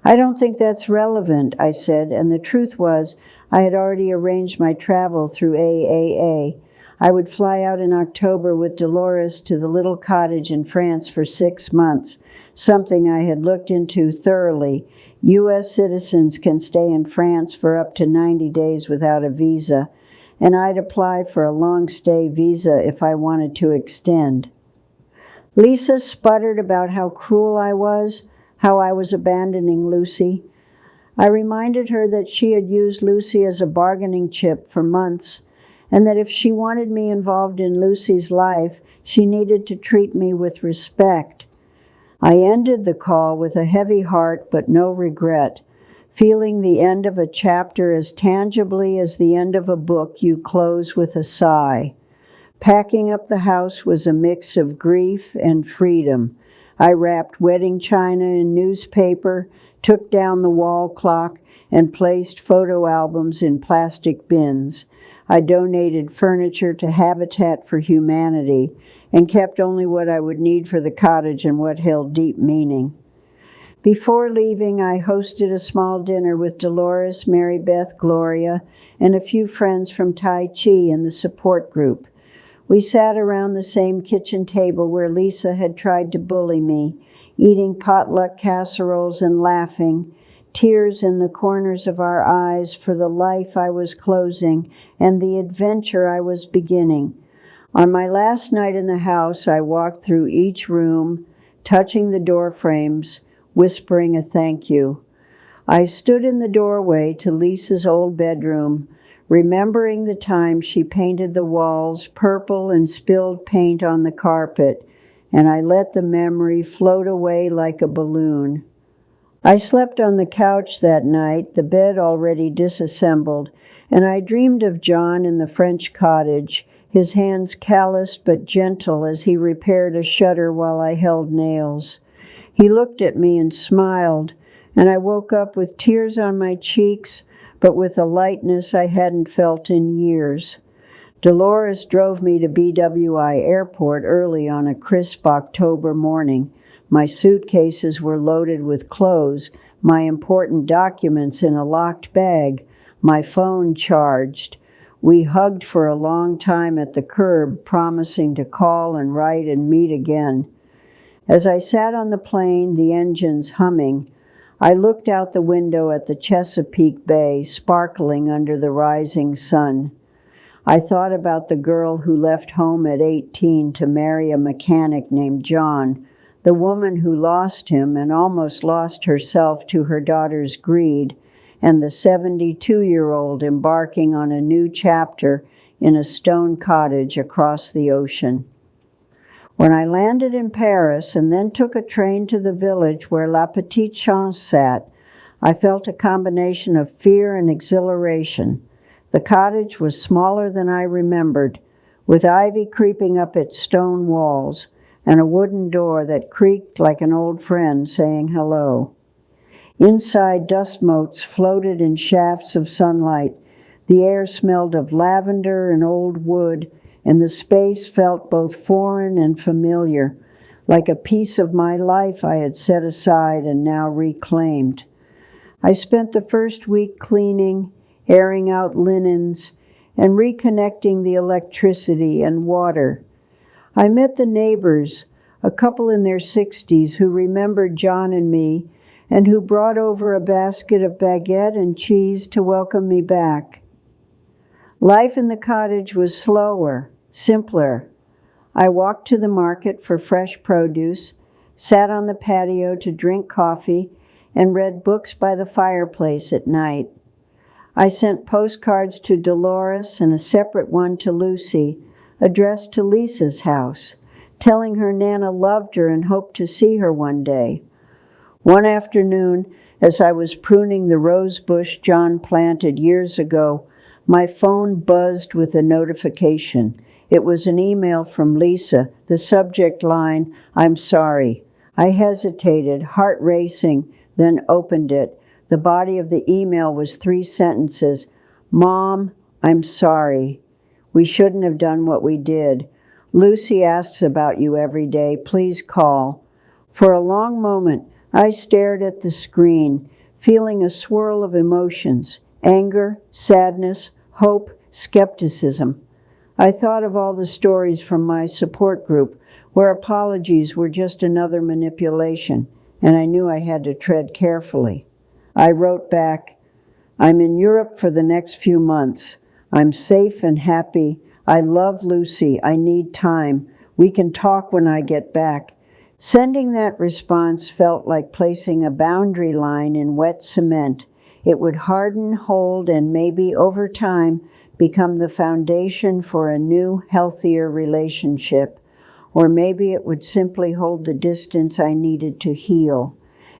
"I don't think that's relevant," I said, and the truth was I had already arranged my travel through AAA. I would fly out in October with Dolores to the little cottage in France for 6 months, something I had looked into thoroughly. U.S. citizens can stay in France for up to 90 days without a visa, and I'd apply for a long-stay visa if I wanted to extend. Lisa sputtered about how cruel I was, how I was abandoning Lucy. I reminded her that she had used Lucy as a bargaining chip for months, and that if she wanted me involved in Lucy's life, she needed to treat me with respect. I ended the call with a heavy heart but no regret, feeling the end of a chapter as tangibly as the end of a book you close with a sigh. Packing up the house was a mix of grief and freedom. I wrapped wedding china in newspaper, took down the wall clock, and placed photo albums in plastic bins. I donated furniture to Habitat for Humanity and kept only what I would need for the cottage and what held deep meaning. Before leaving, I hosted a small dinner with Dolores, Mary Beth, Gloria, and a few friends from Tai Chi and the support group. We sat around the same kitchen table where Lisa had tried to bully me, eating potluck casseroles and laughing, tears in the corners of our eyes for the life I was closing and the adventure I was beginning. On my last night in the house, I walked through each room, touching the door frames, whispering a thank you. I stood in the doorway to Lisa's old bedroom, remembering the time she painted the walls purple and spilled paint on the carpet, and I let the memory float away like a balloon. I slept on the couch that night, the bed already disassembled, and I dreamed of John in the French cottage, his hands calloused but gentle as he repaired a shutter while I held nails. He looked at me and smiled, and I woke up with tears on my cheeks, but with a lightness I hadn't felt in years. Dolores drove me to BWI Airport early on a crisp October morning. My suitcases were loaded with clothes, my important documents in a locked bag, my phone charged. We hugged for a long time at the curb, promising to call and write and meet again. As I sat on the plane, the engines humming, I looked out the window at the Chesapeake Bay, sparkling under the rising sun. I thought about the girl who left home at 18 to marry a mechanic named John, the woman who lost him and almost lost herself to her daughter's greed, and the 72-year-old embarking on a new chapter in a stone cottage across the ocean. When I landed in Paris and then took a train to the village where La Petite Chance sat, I felt a combination of fear and exhilaration. The cottage was smaller than I remembered, with ivy creeping up its stone walls and a wooden door that creaked like an old friend saying hello. Inside, dust motes floated in shafts of sunlight. The air smelled of lavender and old wood, and the space felt both foreign and familiar, like a piece of my life I had set aside and now reclaimed. I spent the first week cleaning, airing out linens, and reconnecting the electricity and water. I met the neighbors, a couple in their 60s who remembered John and me, and who brought over a basket of baguette and cheese to welcome me back. Life in the cottage was slower, simpler. I walked to the market for fresh produce, sat on the patio to drink coffee, and read books by the fireplace at night. I sent postcards to Dolores and a separate one to Lucy, addressed to Lisa's house, telling her Nana loved her and hoped to see her one day. One afternoon, as I was pruning the rose bush John planted years ago, my phone buzzed with a notification. It was an email from Lisa, the subject line, "I'm sorry." I hesitated, heart racing, then opened it. The body of the email was 3 sentences. "Mom, I'm sorry. We shouldn't have done what we did. Lucy asks about you every day. Please call." For a long moment, I stared at the screen, feeling a swirl of emotions: anger, sadness, hope, skepticism. I thought of all the stories from my support group where apologies were just another manipulation, and I knew I had to tread carefully. I wrote back, "I'm in Europe for the next few months. I'm safe and happy. I love Lucy. I need time. We can talk when I get back." Sending that response felt like placing a boundary line in wet cement. It would harden, hold, and maybe over time become the foundation for a new, healthier relationship. Or maybe it would simply hold the distance I needed to heal.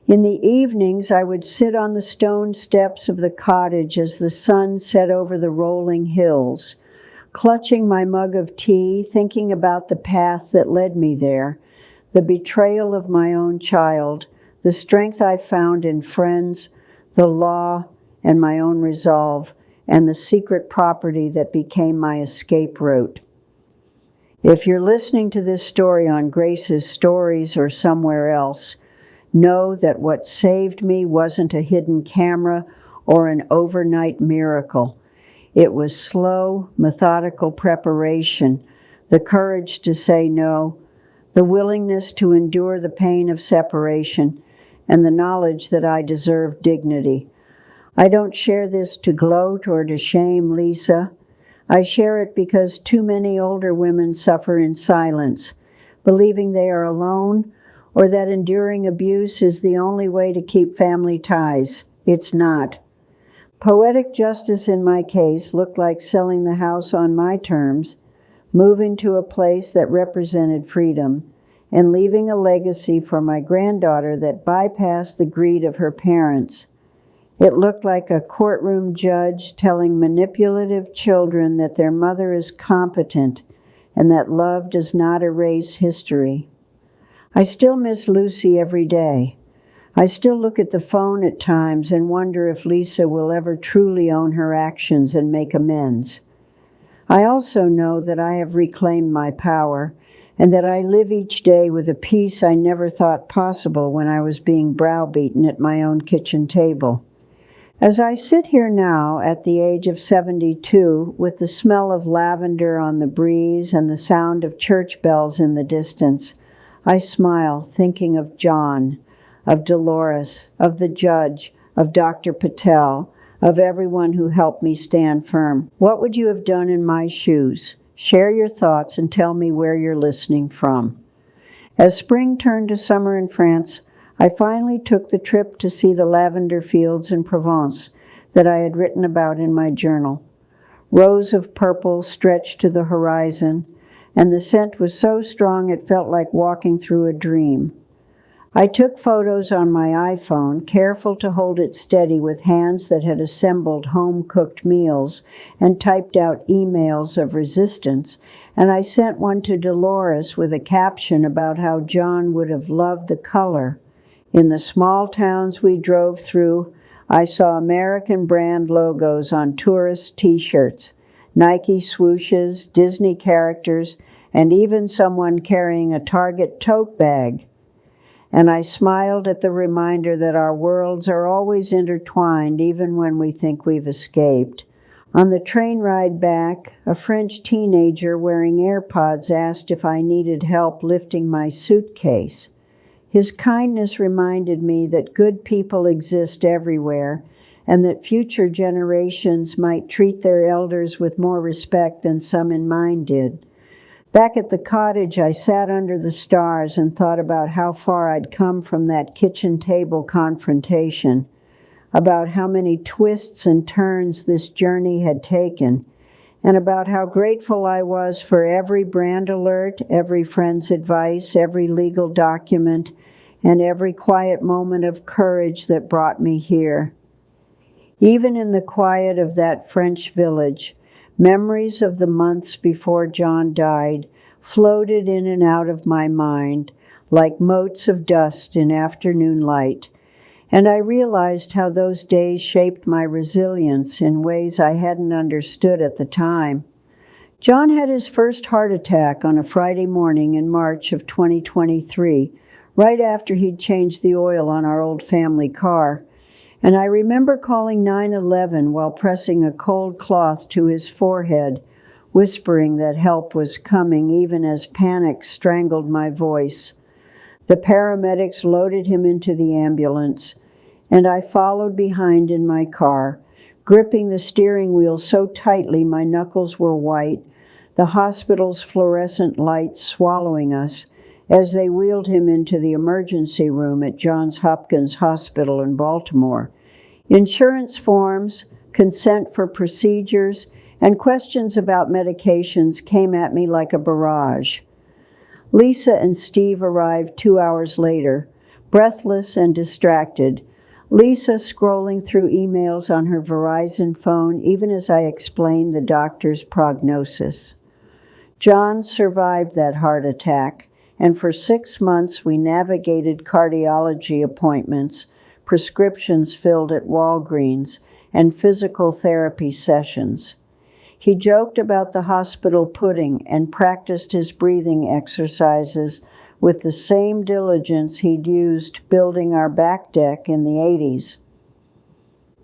In the evenings, I would sit on the stone steps of the cottage as the sun set over the rolling hills, clutching my mug of tea, thinking about the path that led me there, the betrayal of my own child, the strength I found in friends, the law, and my own resolve, and the secret property that became my escape route. If you're listening to this story on Grace's Stories or somewhere else, know that what saved me wasn't a hidden camera or an overnight miracle. It was slow, methodical preparation, the courage to say no, the willingness to endure the pain of separation, and the knowledge that I deserve dignity. I don't share this to gloat or to shame Lisa. I share it because too many older women suffer in silence, believing they are alone or that enduring abuse is the only way to keep family ties. It's not. Poetic justice in my case looked like selling the house on my terms, moving to a place that represented freedom, and leaving a legacy for my granddaughter that bypassed the greed of her parents. It looked like a courtroom judge telling manipulative children that their mother is competent and that love does not erase history. I still miss Lucy every day. I still look at the phone at times and wonder if Lisa will ever truly own her actions and make amends. I also know that I have reclaimed my power and that I live each day with a peace I never thought possible when I was being browbeaten at my own kitchen table. As I sit here now at the age of 72 with the smell of lavender on the breeze and the sound of church bells in the distance, I smile thinking of John, of Dolores, of the judge, of Dr. Patel, of everyone who helped me stand firm. What would you have done in my shoes? Share your thoughts and tell me where you're listening from. As spring turned to summer in France, I finally took the trip to see the lavender fields in Provence that I had written about in my journal. Rows of purple stretched to the horizon, and the scent was so strong it felt like walking through a dream. I took photos on my iPhone, careful to hold it steady with hands that had assembled home-cooked meals and typed out emails of resistance, and I sent one to Dolores with a caption about how John would have loved the color. In the small towns we drove through, I saw American brand logos on tourist t-shirts, Nike swooshes, Disney characters, and even someone carrying a Target tote bag. And I smiled at the reminder that our worlds are always intertwined even when we think we've escaped. On the train ride back, a French teenager wearing AirPods asked if I needed help lifting my suitcase. His kindness reminded me that good people exist everywhere and that future generations might treat their elders with more respect than some in mine did. Back at the cottage, I sat under the stars and thought about how far I'd come from that kitchen table confrontation, about how many twists and turns this journey had taken, and about how grateful I was for every brand alert, every friend's advice, every legal document, and every quiet moment of courage that brought me here. Even in the quiet of that French village, memories of the months before John died floated in and out of my mind like motes of dust in afternoon light, and I realized how those days shaped my resilience in ways I hadn't understood at the time. John had his first heart attack on a Friday morning in March of 2023, right after he'd changed the oil on our old family car. And I remember calling 911 while pressing a cold cloth to his forehead, whispering that help was coming even as panic strangled my voice. The paramedics loaded him into the ambulance, and I followed behind in my car, gripping the steering wheel so tightly my knuckles were white, the hospital's fluorescent lights swallowing us as they wheeled him into the emergency room at Johns Hopkins Hospital in Baltimore. Insurance forms, consent for procedures, and questions about medications came at me like a barrage. Lisa and Steve arrived 2 hours later, breathless and distracted, Lisa scrolling through emails on her Verizon phone even as I explained the doctor's prognosis. John survived that heart attack, and for 6 months we navigated cardiology appointments, prescriptions filled at Walgreens, and physical therapy sessions. He joked about the hospital pudding and practiced his breathing exercises with the same diligence he'd used building our back deck in the 80s.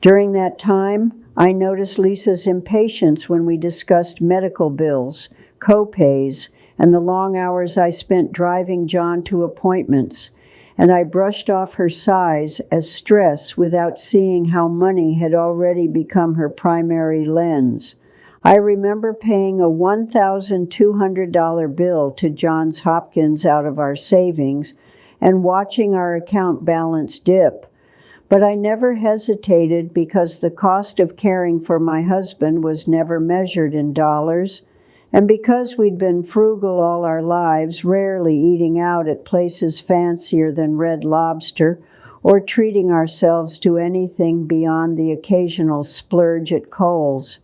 During that time, I noticed Lisa's impatience when we discussed medical bills, co-pays, and the long hours I spent driving John to appointments, and I brushed off her sighs as stress without seeing how money had already become her primary lens. I remember paying a $1,200 bill to Johns Hopkins out of our savings and watching our account balance dip. But I never hesitated because the cost of caring for my husband was never measured in dollars, and because we'd been frugal all our lives, rarely eating out at places fancier than Red Lobster or treating ourselves to anything beyond the occasional splurge at Kohl's.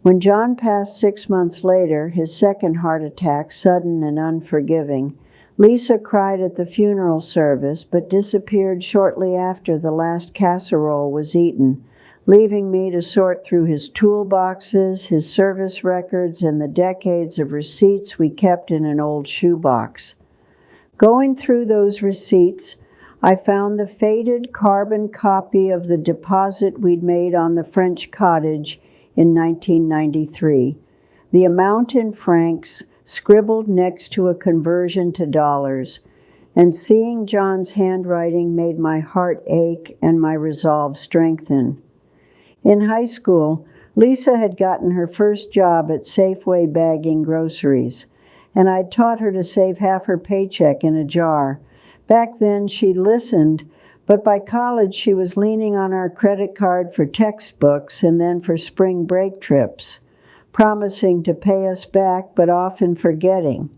When John passed 6 months later, his second heart attack, sudden and unforgiving, Lisa cried at the funeral service but disappeared shortly after the last casserole was eaten, leaving me to sort through his toolboxes, his service records, and the decades of receipts we kept in an old shoebox. Going through those receipts, I found the faded carbon copy of the deposit we'd made on the French cottage in 1993, the amount in francs scribbled next to a conversion to dollars, and seeing John's handwriting made my heart ache and my resolve strengthen. In high school, Lisa had gotten her first job at Safeway bagging groceries, and I'd taught her to save half her paycheck in a jar. Back then, she listened, but by college she was leaning on our credit card for textbooks and then for spring break trips, promising to pay us back but often forgetting.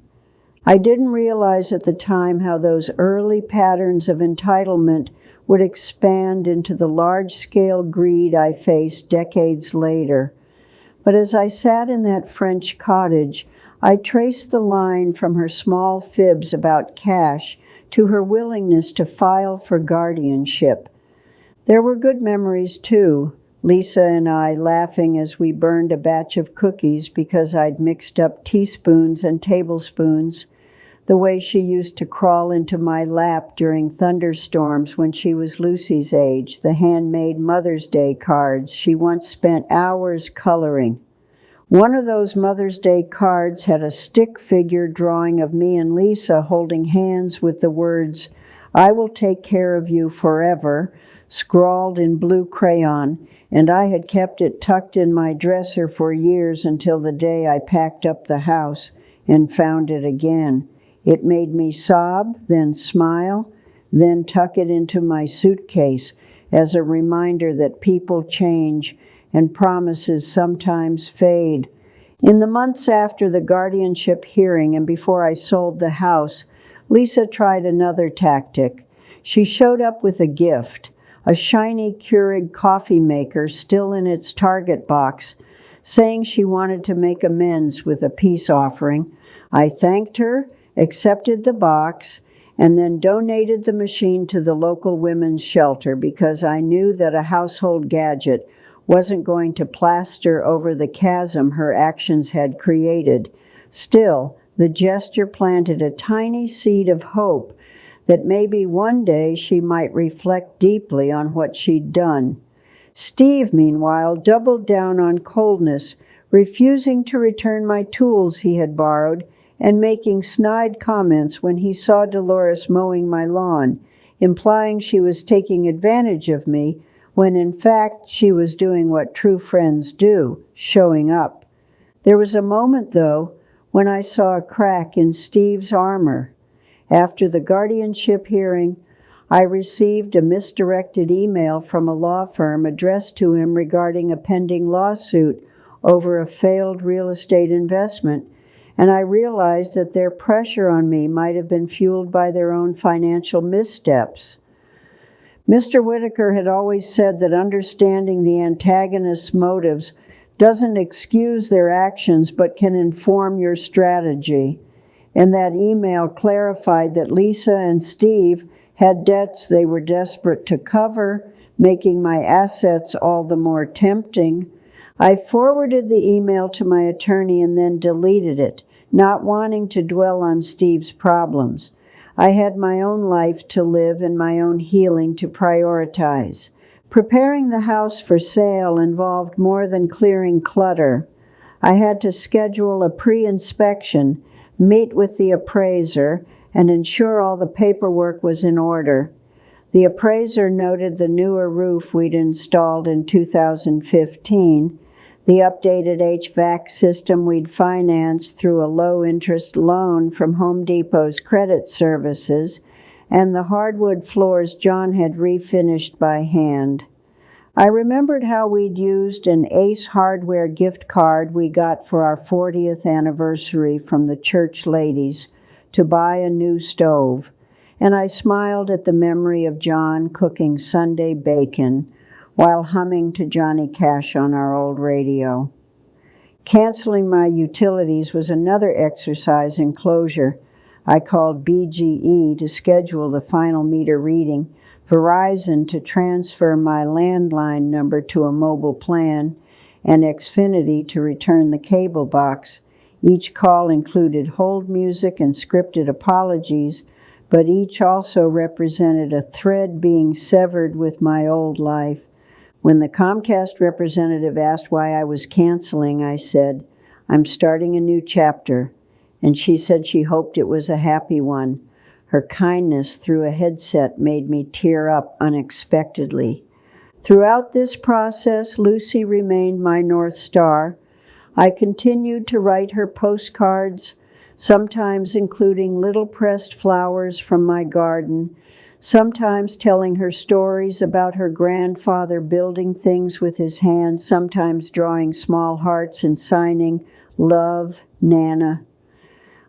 I didn't realize at the time how those early patterns of entitlement would expand into the large-scale greed I faced decades later. But as I sat in that French cottage, I traced the line from her small fibs about cash to her willingness to file for guardianship. There were good memories, too. Lisa and I laughing as we burned a batch of cookies because I'd mixed up teaspoons and tablespoons, the way she used to crawl into my lap during thunderstorms when she was Lucy's age, the handmade Mother's Day cards she once spent hours coloring. One of those Mother's Day cards had a stick figure drawing of me and Lisa holding hands with the words, "I will take care of you forever," scrawled in blue crayon, and I had kept it tucked in my dresser for years until the day I packed up the house and found it again. It made me sob, then smile, then tuck it into my suitcase as a reminder that people change and promises sometimes fade. In the months after the guardianship hearing and before I sold the house, Lisa tried another tactic. She showed up with a gift, a shiny Keurig coffee maker still in its Target box, saying she wanted to make amends with a peace offering. I thanked her, accepted the box, and then donated the machine to the local women's shelter because I knew that a household gadget wasn't going to plaster over the chasm her actions had created. Still, the gesture planted a tiny seed of hope that maybe one day she might reflect deeply on what she'd done. Steve, meanwhile, doubled down on coldness, refusing to return my tools he had borrowed and making snide comments when he saw Dolores mowing my lawn, implying she was taking advantage of me when in fact she was doing what true friends do, showing up. There was a moment, though, when I saw a crack in Steve's armor. After the guardianship hearing, I received a misdirected email from a law firm addressed to him regarding a pending lawsuit over a failed real estate investment, and I realized that their pressure on me might have been fueled by their own financial missteps. Mr. Whitaker had always said that understanding the antagonist's motives doesn't excuse their actions but can inform your strategy. And that email clarified that Lisa and Steve had debts they were desperate to cover, making my assets all the more tempting. I forwarded the email to my attorney and then deleted it, not wanting to dwell on Steve's problems. I had my own life to live and my own healing to prioritize. Preparing the house for sale involved more than clearing clutter. I had to schedule a pre-inspection, meet with the appraiser, and ensure all the paperwork was in order. The appraiser noted the newer roof we'd installed in 2015, the updated HVAC system we'd financed through a low-interest loan from Home Depot's credit services, and the hardwood floors John had refinished by hand. I remembered how we'd used an Ace Hardware gift card we got for our 40th anniversary from the church ladies to buy a new stove, and I smiled at the memory of John cooking Sunday bacon while humming to Johnny Cash on our old radio. Canceling my utilities was another exercise in closure. I called BGE to schedule the final meter reading, Verizon to transfer my landline number to a mobile plan, and Xfinity to return the cable box. Each call included hold music and scripted apologies, but each also represented a thread being severed with my old life. When the Comcast representative asked why I was canceling, I said, "I'm starting a new chapter," and she said she hoped it was a happy one. Her kindness through a headset made me tear up unexpectedly. Throughout this process, Lucy remained my North Star. I continued to write her postcards, sometimes including little pressed flowers from my garden, sometimes telling her stories about her grandfather building things with his hands, sometimes drawing small hearts and signing, "Love, Nana."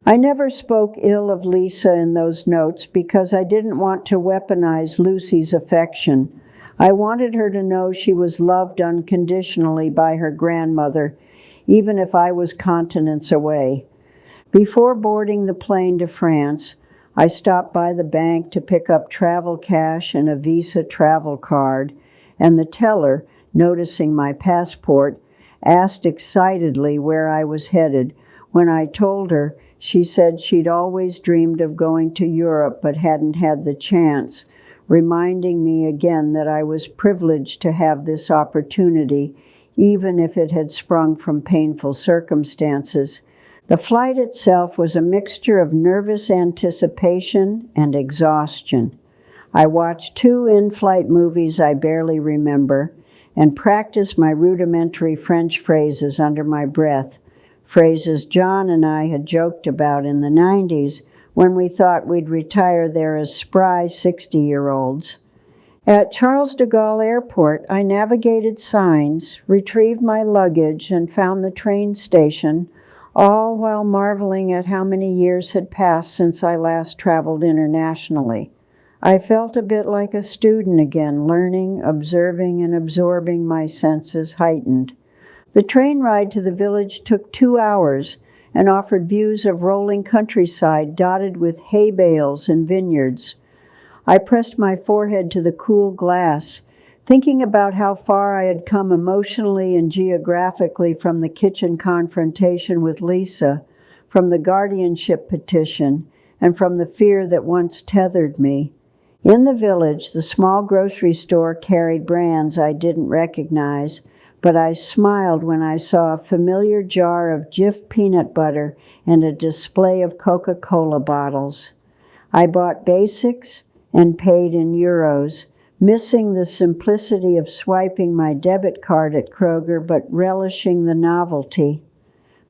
I never spoke ill of Lisa in those notes because I didn't want to weaponize Lucy's affection. I wanted her to know she was loved unconditionally by her grandmother, even if I was continents away. Before boarding the plane to France, I stopped by the bank to pick up travel cash and a Visa travel card and the teller, noticing my passport, asked excitedly where I was headed. When I told her, she said she'd always dreamed of going to Europe but hadn't had the chance, reminding me again that I was privileged to have this opportunity, even if it had sprung from painful circumstances. The flight itself was a mixture of nervous anticipation and exhaustion. I watched 2 in-flight movies I barely remember and practiced my rudimentary French phrases under my breath, phrases John and I had joked about in the 90s when we thought we'd retire there as spry 60-year-olds. At Charles de Gaulle Airport, I navigated signs, retrieved my luggage, and found the train station, all while marveling at how many years had passed since I last traveled internationally. I felt a bit like a student again, learning, observing, and absorbing, my senses heightened. The train ride to the village took 2 hours and offered views of rolling countryside dotted with hay bales and vineyards. I pressed my forehead to the cool glass, thinking about how far I had come emotionally and geographically from the kitchen confrontation with Lisa, from the guardianship petition, and from the fear that once tethered me. In the village, the small grocery store carried brands I didn't recognize, but I smiled when I saw a familiar jar of Jif peanut butter and a display of Coca-Cola bottles. I bought basics and paid in euros, missing the simplicity of swiping my debit card at Kroger, but relishing the novelty.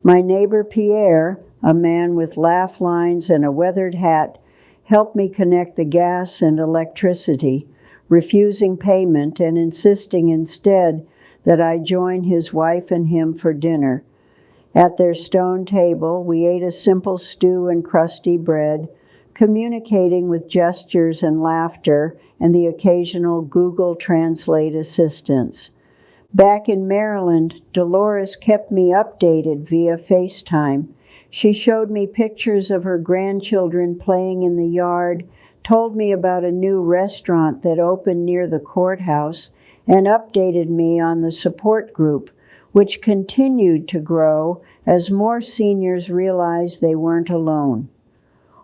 My neighbor Pierre, a man with laugh lines and a weathered hat, helped me connect the gas and electricity, refusing payment and insisting instead that I join his wife and him for dinner. At their stone table, we ate a simple stew and crusty bread, communicating with gestures and laughter and the occasional Google Translate assistance. Back in Maryland, Dolores kept me updated via FaceTime. She showed me pictures of her grandchildren playing in the yard, told me about a new restaurant that opened near the courthouse, and updated me on the support group, which continued to grow as more seniors realized they weren't alone.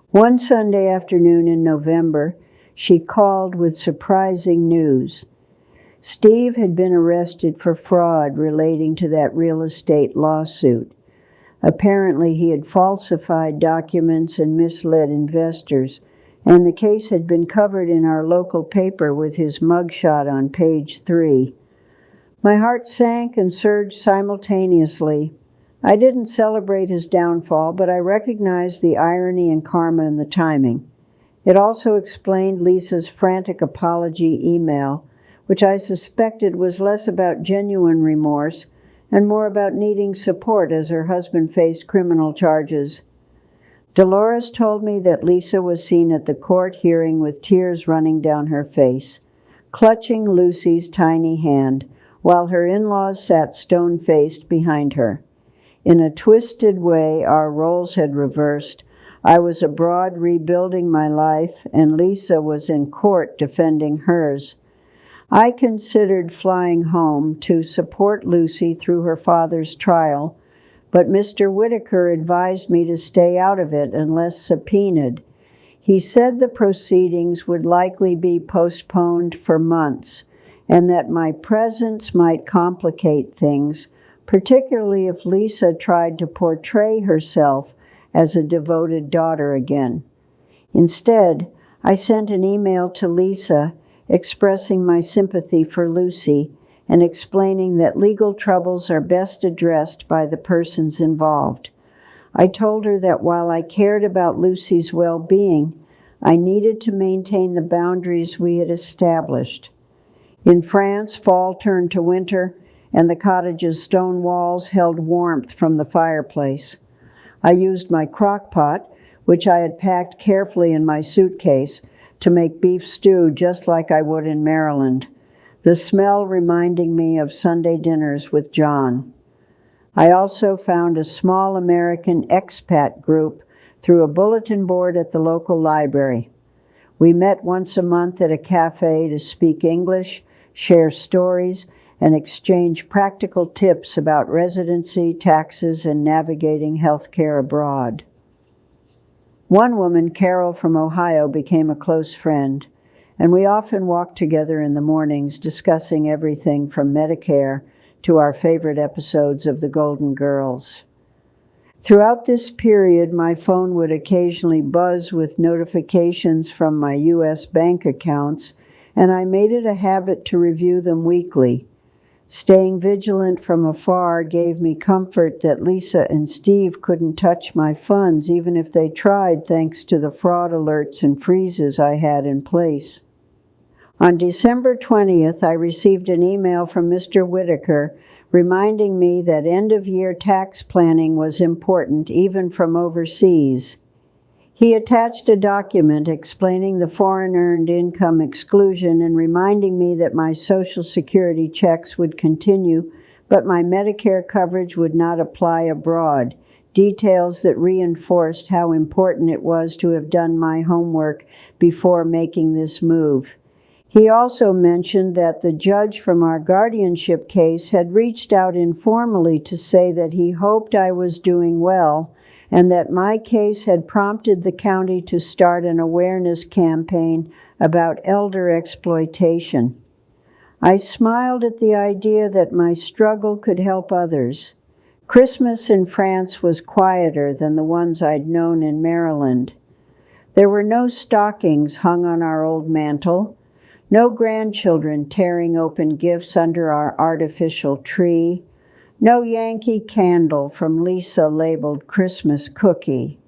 One Sunday afternoon in November, she called with surprising news. Steve had been arrested for fraud relating to that real estate lawsuit. Apparently, he had falsified documents and misled investors, and the case had been covered in our local paper with his mugshot on page 3. My heart sank and surged simultaneously. I didn't celebrate his downfall, but I recognized the irony and karma in the timing. It also explained Lisa's frantic apology email, which I suspected was less about genuine remorse and more about needing support as her husband faced criminal charges. Dolores told me that Lisa was seen at the court hearing with tears running down her face, clutching Lucy's tiny hand, while her in-laws sat stone-faced behind her. In a twisted way, our roles had reversed. I was abroad rebuilding my life, and Lisa was in court defending hers. I considered flying home to support Lucy through her father's trial, but Mr. Whitaker advised me to stay out of it unless subpoenaed. He said the proceedings would likely be postponed for months, and that my presence might complicate things, particularly if Lisa tried to portray herself as a devoted daughter again. Instead, I sent an email to Lisa expressing my sympathy for Lucy and explaining that legal troubles are best addressed by the persons involved. I told her that while I cared about Lucy's well-being, I needed to maintain the boundaries we had established. In France, fall turned to winter, and the cottage's stone walls held warmth from the fireplace. I used my crock pot, which I had packed carefully in my suitcase, to make beef stew just like I would in Maryland, the smell reminding me of Sunday dinners with John. I also found a small American expat group through a bulletin board at the local library. We met once a month at a cafe to speak English share stories, and exchange practical tips about residency, taxes, and navigating healthcare abroad. One woman, Carol from Ohio, became a close friend, and we often walked together in the mornings discussing everything from Medicare to our favorite episodes of The Golden Girls. Throughout this period, my phone would occasionally buzz with notifications from my U.S. bank accounts, and I made it a habit to review them weekly. Staying vigilant from afar gave me comfort that Lisa and Steve couldn't touch my funds even if they tried, thanks to the fraud alerts and freezes I had in place. On December 20th, I received an email from Mr. Whitaker reminding me that end-of-year tax planning was important even from overseas. He attached a document explaining the foreign earned income exclusion and reminding me that my Social Security checks would continue, but my Medicare coverage would not apply abroad, details that reinforced how important it was to have done my homework before making this move. He also mentioned that the judge from our guardianship case had reached out informally to say that he hoped I was doing well, and that my case had prompted the county to start an awareness campaign about elder exploitation. I smiled at the idea that my struggle could help others. Christmas in France was quieter than the ones I'd known in Maryland. There were no stockings hung on our old mantel, no grandchildren tearing open gifts under our artificial tree, no Yankee Candle from Lisa labeled Christmas cookie.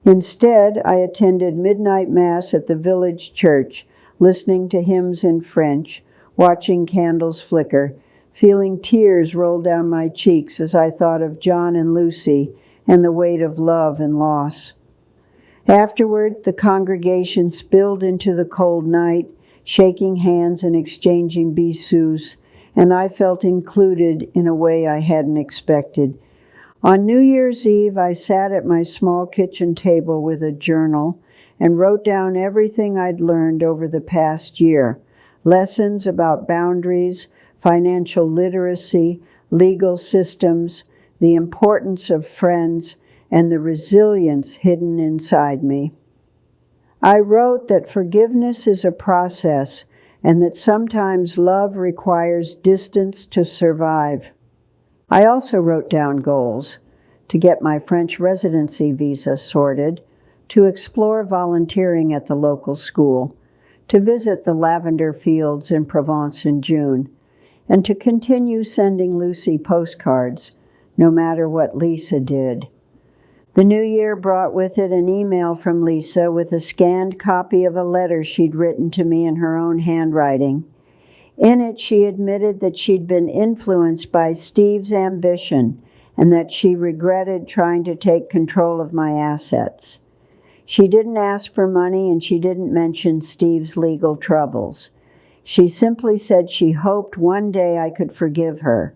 Instead, I attended midnight mass at the village church, listening to hymns in French, watching candles flicker, feeling tears roll down my cheeks as I thought of John and Lucy and the weight of love and loss. Afterward, the congregation spilled into the cold night, shaking hands and exchanging bisous, and I felt included in a way I hadn't expected. On New Year's Eve, I sat at my small kitchen table with a journal and wrote down everything I'd learned over the past year. Lessons about boundaries, financial literacy, legal systems, the importance of friends, and the resilience hidden inside me. I wrote that forgiveness is a process, and that sometimes love requires distance to survive. I also wrote down goals: to get my French residency visa sorted, to explore volunteering at the local school, to visit the lavender fields in Provence in June, and to continue sending Lucy postcards, no matter what Lisa did. The new year brought with it an email from Lisa with a scanned copy of a letter she'd written to me in her own handwriting. In it, she admitted that she'd been influenced by Steve's ambition and that she regretted trying to take control of my assets. She didn't ask for money, and she didn't mention Steve's legal troubles. She simply said she hoped one day I could forgive her.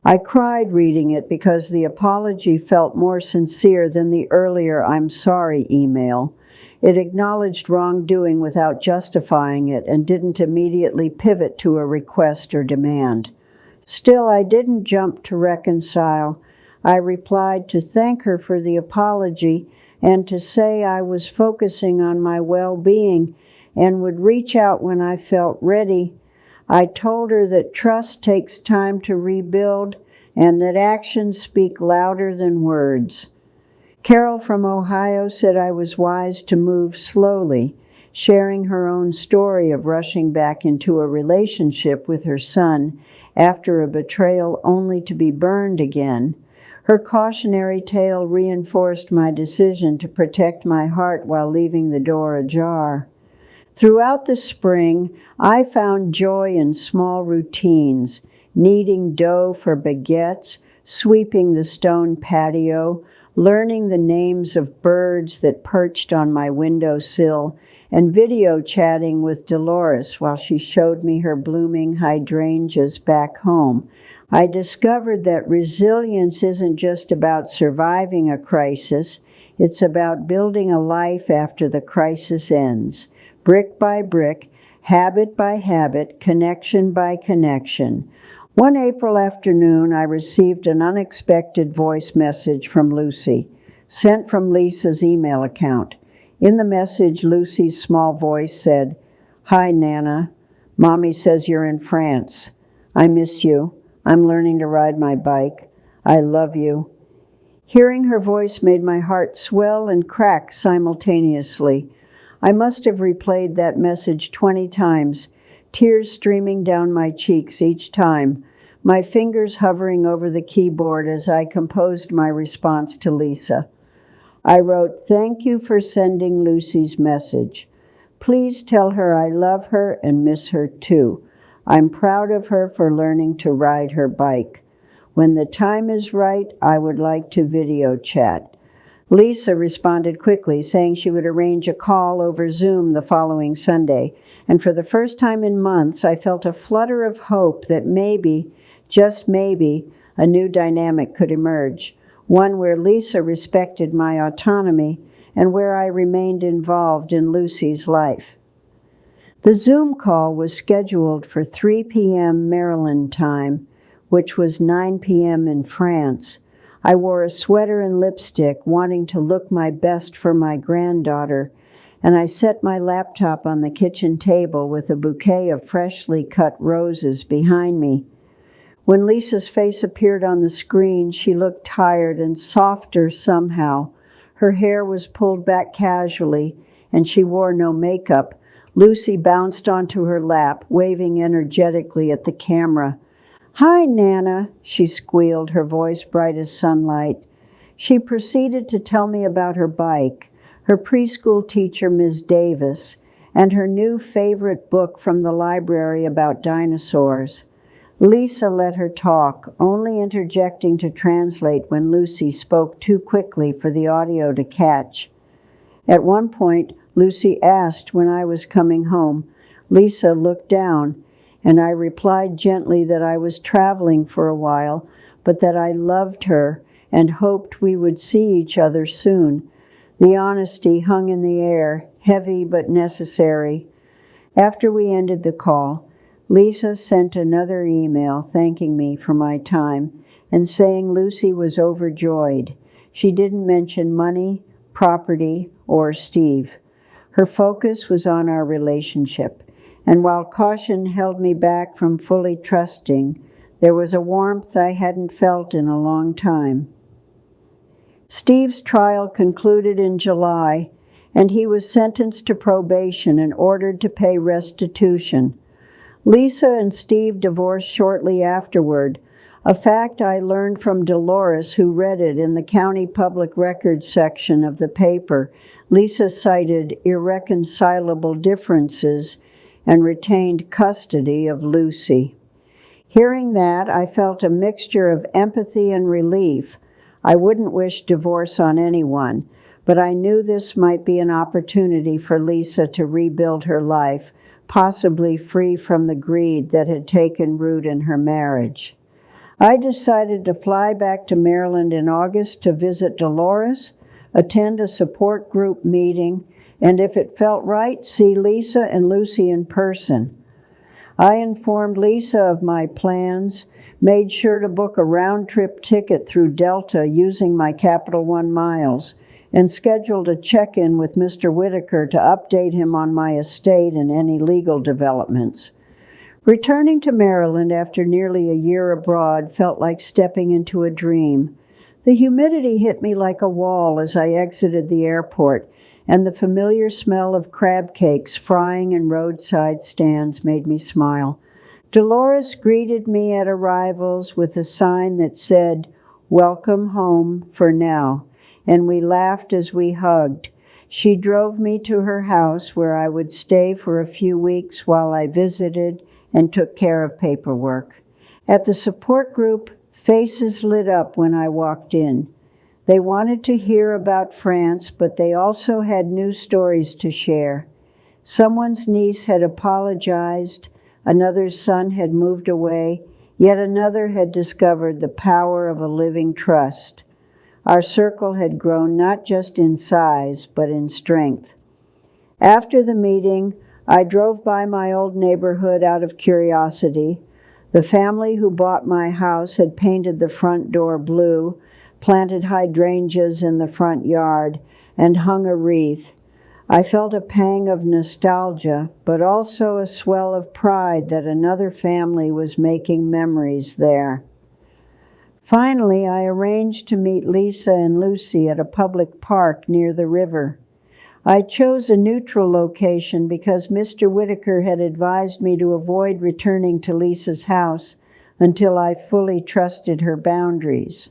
I cried reading it because the apology felt more sincere than the earlier "I'm sorry" email. It acknowledged wrongdoing without justifying it and didn't immediately pivot to a request or demand. Still, I didn't jump to reconcile. I replied to thank her for the apology and to say I was focusing on my well-being and would reach out when I felt ready. I told her that trust takes time to rebuild and that actions speak louder than words. Carol from Ohio said I was wise to move slowly, sharing her own story of rushing back into a relationship with her son after a betrayal only to be burned again. Her cautionary tale reinforced my decision to protect my heart while leaving the door ajar. Throughout the spring, I found joy in small routines: kneading dough for baguettes, sweeping the stone patio, learning the names of birds that perched on my windowsill, and video chatting with Dolores while she showed me her blooming hydrangeas back home. I discovered that resilience isn't just about surviving a crisis, it's about building a life after the crisis ends, brick by brick, habit by habit, connection by connection. One April afternoon, I received an unexpected voice message from Lucy, sent from Lisa's email account. In the message, Lucy's small voice said, "Hi, Nana. Mommy says you're in France. I miss you. I'm learning to ride my bike. I love you." Hearing her voice made my heart swell and crack simultaneously. I must have replayed that message 20 times, tears streaming down my cheeks each time, my fingers hovering over the keyboard as I composed my response to Lisa. I wrote, "Thank you for sending Lucy's message. Please tell her I love her and miss her too. I'm proud of her for learning to ride her bike. When the time is right, I would like to video chat." Lisa responded quickly, saying she would arrange a call over Zoom the following Sunday, and for the first time in months, I felt a flutter of hope that maybe, just maybe, a new dynamic could emerge, one where Lisa respected my autonomy and where I remained involved in Lucy's life. The Zoom call was scheduled for 3 p.m. Maryland time, which was 9 p.m. in France. I wore a sweater and lipstick, wanting to look my best for my granddaughter, and I set my laptop on the kitchen table with a bouquet of freshly cut roses behind me. When Lisa's face appeared on the screen, she looked tired and softer somehow. Her hair was pulled back casually, and she wore no makeup. Lucy bounced onto her lap, waving energetically at the camera. "Hi, Nana," she squealed, her voice bright as sunlight. She proceeded to tell me about her bike, her preschool teacher, Ms. Davis, and her new favorite book from the library about dinosaurs. Lisa let her talk, only interjecting to translate when Lucy spoke too quickly for the audio to catch. At one point, Lucy asked when I was coming home. Lisa looked down, and I replied gently that I was traveling for a while, but that I loved her and hoped we would see each other soon. The honesty hung in the air, heavy but necessary. After we ended the call, Lisa sent another email thanking me for my time and saying Lucy was overjoyed. She didn't mention money, property, or Steve. Her focus was on our relationship. And while caution held me back from fully trusting, there was a warmth I hadn't felt in a long time. Steve's trial concluded in July, and he was sentenced to probation and ordered to pay restitution. Lisa and Steve divorced shortly afterward, a fact I learned from Dolores, who read it in the county public records section of the paper. Lisa cited irreconcilable differences and retained custody of Lucy. Hearing that, I felt a mixture of empathy and relief. I wouldn't wish divorce on anyone, but I knew this might be an opportunity for Lisa to rebuild her life, possibly free from the greed that had taken root in her marriage. I decided to fly back to Maryland in August to visit Dolores, attend a support group meeting, and if it felt right, see Lisa and Lucy in person. I informed Lisa of my plans, made sure to book a round-trip ticket through Delta using my Capital One miles, and scheduled a check-in with Mr. Whitaker to update him on my estate and any legal developments. Returning to Maryland after nearly a year abroad felt like stepping into a dream. The humidity hit me like a wall as I exited the airport, and the familiar smell of crab cakes frying in roadside stands made me smile. Dolores greeted me at arrivals with a sign that said, "Welcome home for now," and we laughed as we hugged. She drove me to her house where I would stay for a few weeks while I visited and took care of paperwork. At the support group, faces lit up when I walked in. They wanted to hear about France, but they also had new stories to share. Someone's niece had apologized, another's son had moved away, yet another had discovered the power of a living trust. Our circle had grown not just in size, but in strength. After the meeting, I drove by my old neighborhood out of curiosity. The family who bought my house had painted the front door blue, planted hydrangeas in the front yard, and hung a wreath. I felt a pang of nostalgia, but also a swell of pride that another family was making memories there. Finally, I arranged to meet Lisa and Lucy at a public park near the river. I chose a neutral location because Mr. Whitaker had advised me to avoid returning to Lisa's house until I fully trusted her boundaries.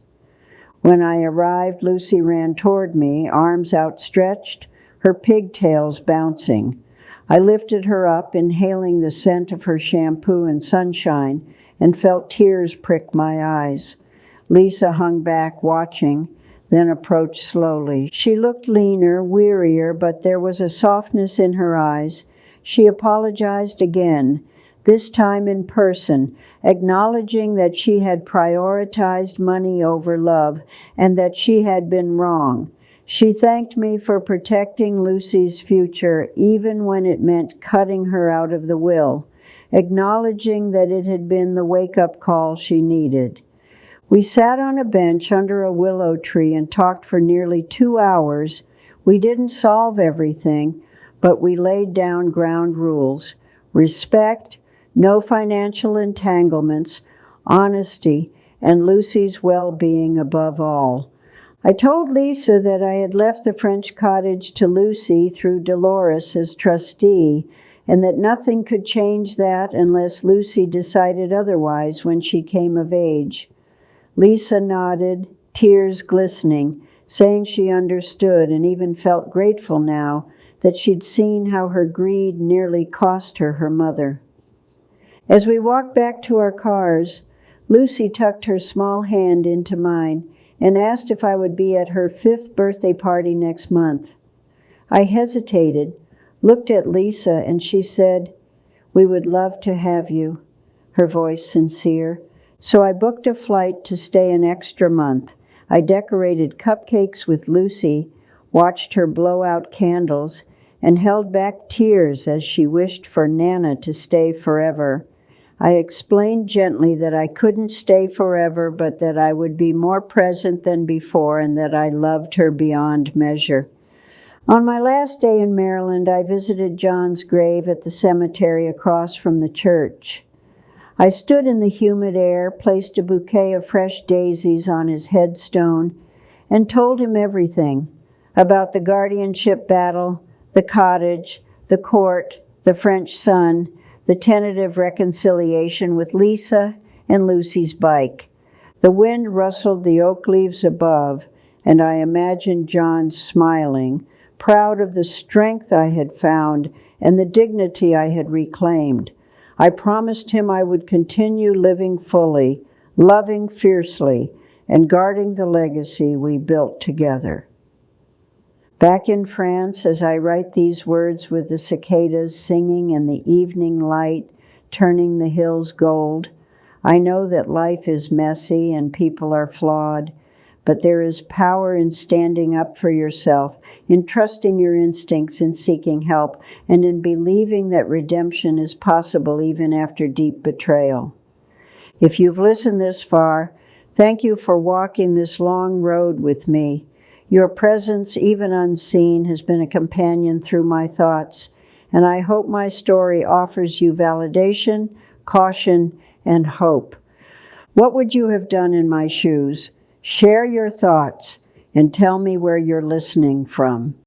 When I arrived, Lucy ran toward me, arms outstretched, her pigtails bouncing. I lifted her up, inhaling the scent of her shampoo and sunshine, and felt tears prick my eyes. Lisa hung back, watching, then approached slowly. She looked leaner, wearier, but there was a softness in her eyes. She apologized again, this time in person, acknowledging that she had prioritized money over love and that she had been wrong. She thanked me for protecting Lucy's future, even when it meant cutting her out of the will, acknowledging that it had been the wake-up call she needed. We sat on a bench under a willow tree and talked for nearly 2 hours. We didn't solve everything, but we laid down ground rules: respect, no financial entanglements, honesty, and Lucy's well-being above all. I told Lisa that I had left the French cottage to Lucy through Dolores as trustee, and that nothing could change that unless Lucy decided otherwise when she came of age. Lisa nodded, tears glistening, saying she understood and even felt grateful now that she'd seen how her greed nearly cost her mother. As we walked back to our cars, Lucy tucked her small hand into mine and asked if I would be at her 5th birthday party next month. I hesitated, looked at Lisa, and she said, "We would love to have you," her voice sincere. So I booked a flight to stay an extra month. I decorated cupcakes with Lucy, watched her blow out candles, and held back tears as she wished for Nana to stay forever. I explained gently that I couldn't stay forever, but that I would be more present than before and that I loved her beyond measure. On my last day in Maryland, I visited John's grave at the cemetery across from the church. I stood in the humid air, placed a bouquet of fresh daisies on his headstone, and told him everything about the guardianship battle, the cottage, the court, the French sun, the tentative reconciliation with Lisa and Lucy's bike. The wind rustled the oak leaves above, and I imagined John smiling, proud of the strength I had found and the dignity I had reclaimed. I promised him I would continue living fully, loving fiercely, and guarding the legacy we built together. Back in France, as I write these words with the cicadas singing and the evening light turning the hills gold, I know that life is messy and people are flawed, but there is power in standing up for yourself, in trusting your instincts, in seeking help, and in believing that redemption is possible even after deep betrayal. If you've listened this far, thank you for walking this long road with me. Your presence, even unseen, has been a companion through my thoughts, and I hope my story offers you validation, caution, and hope. What would you have done in my shoes? Share your thoughts and tell me where you're listening from.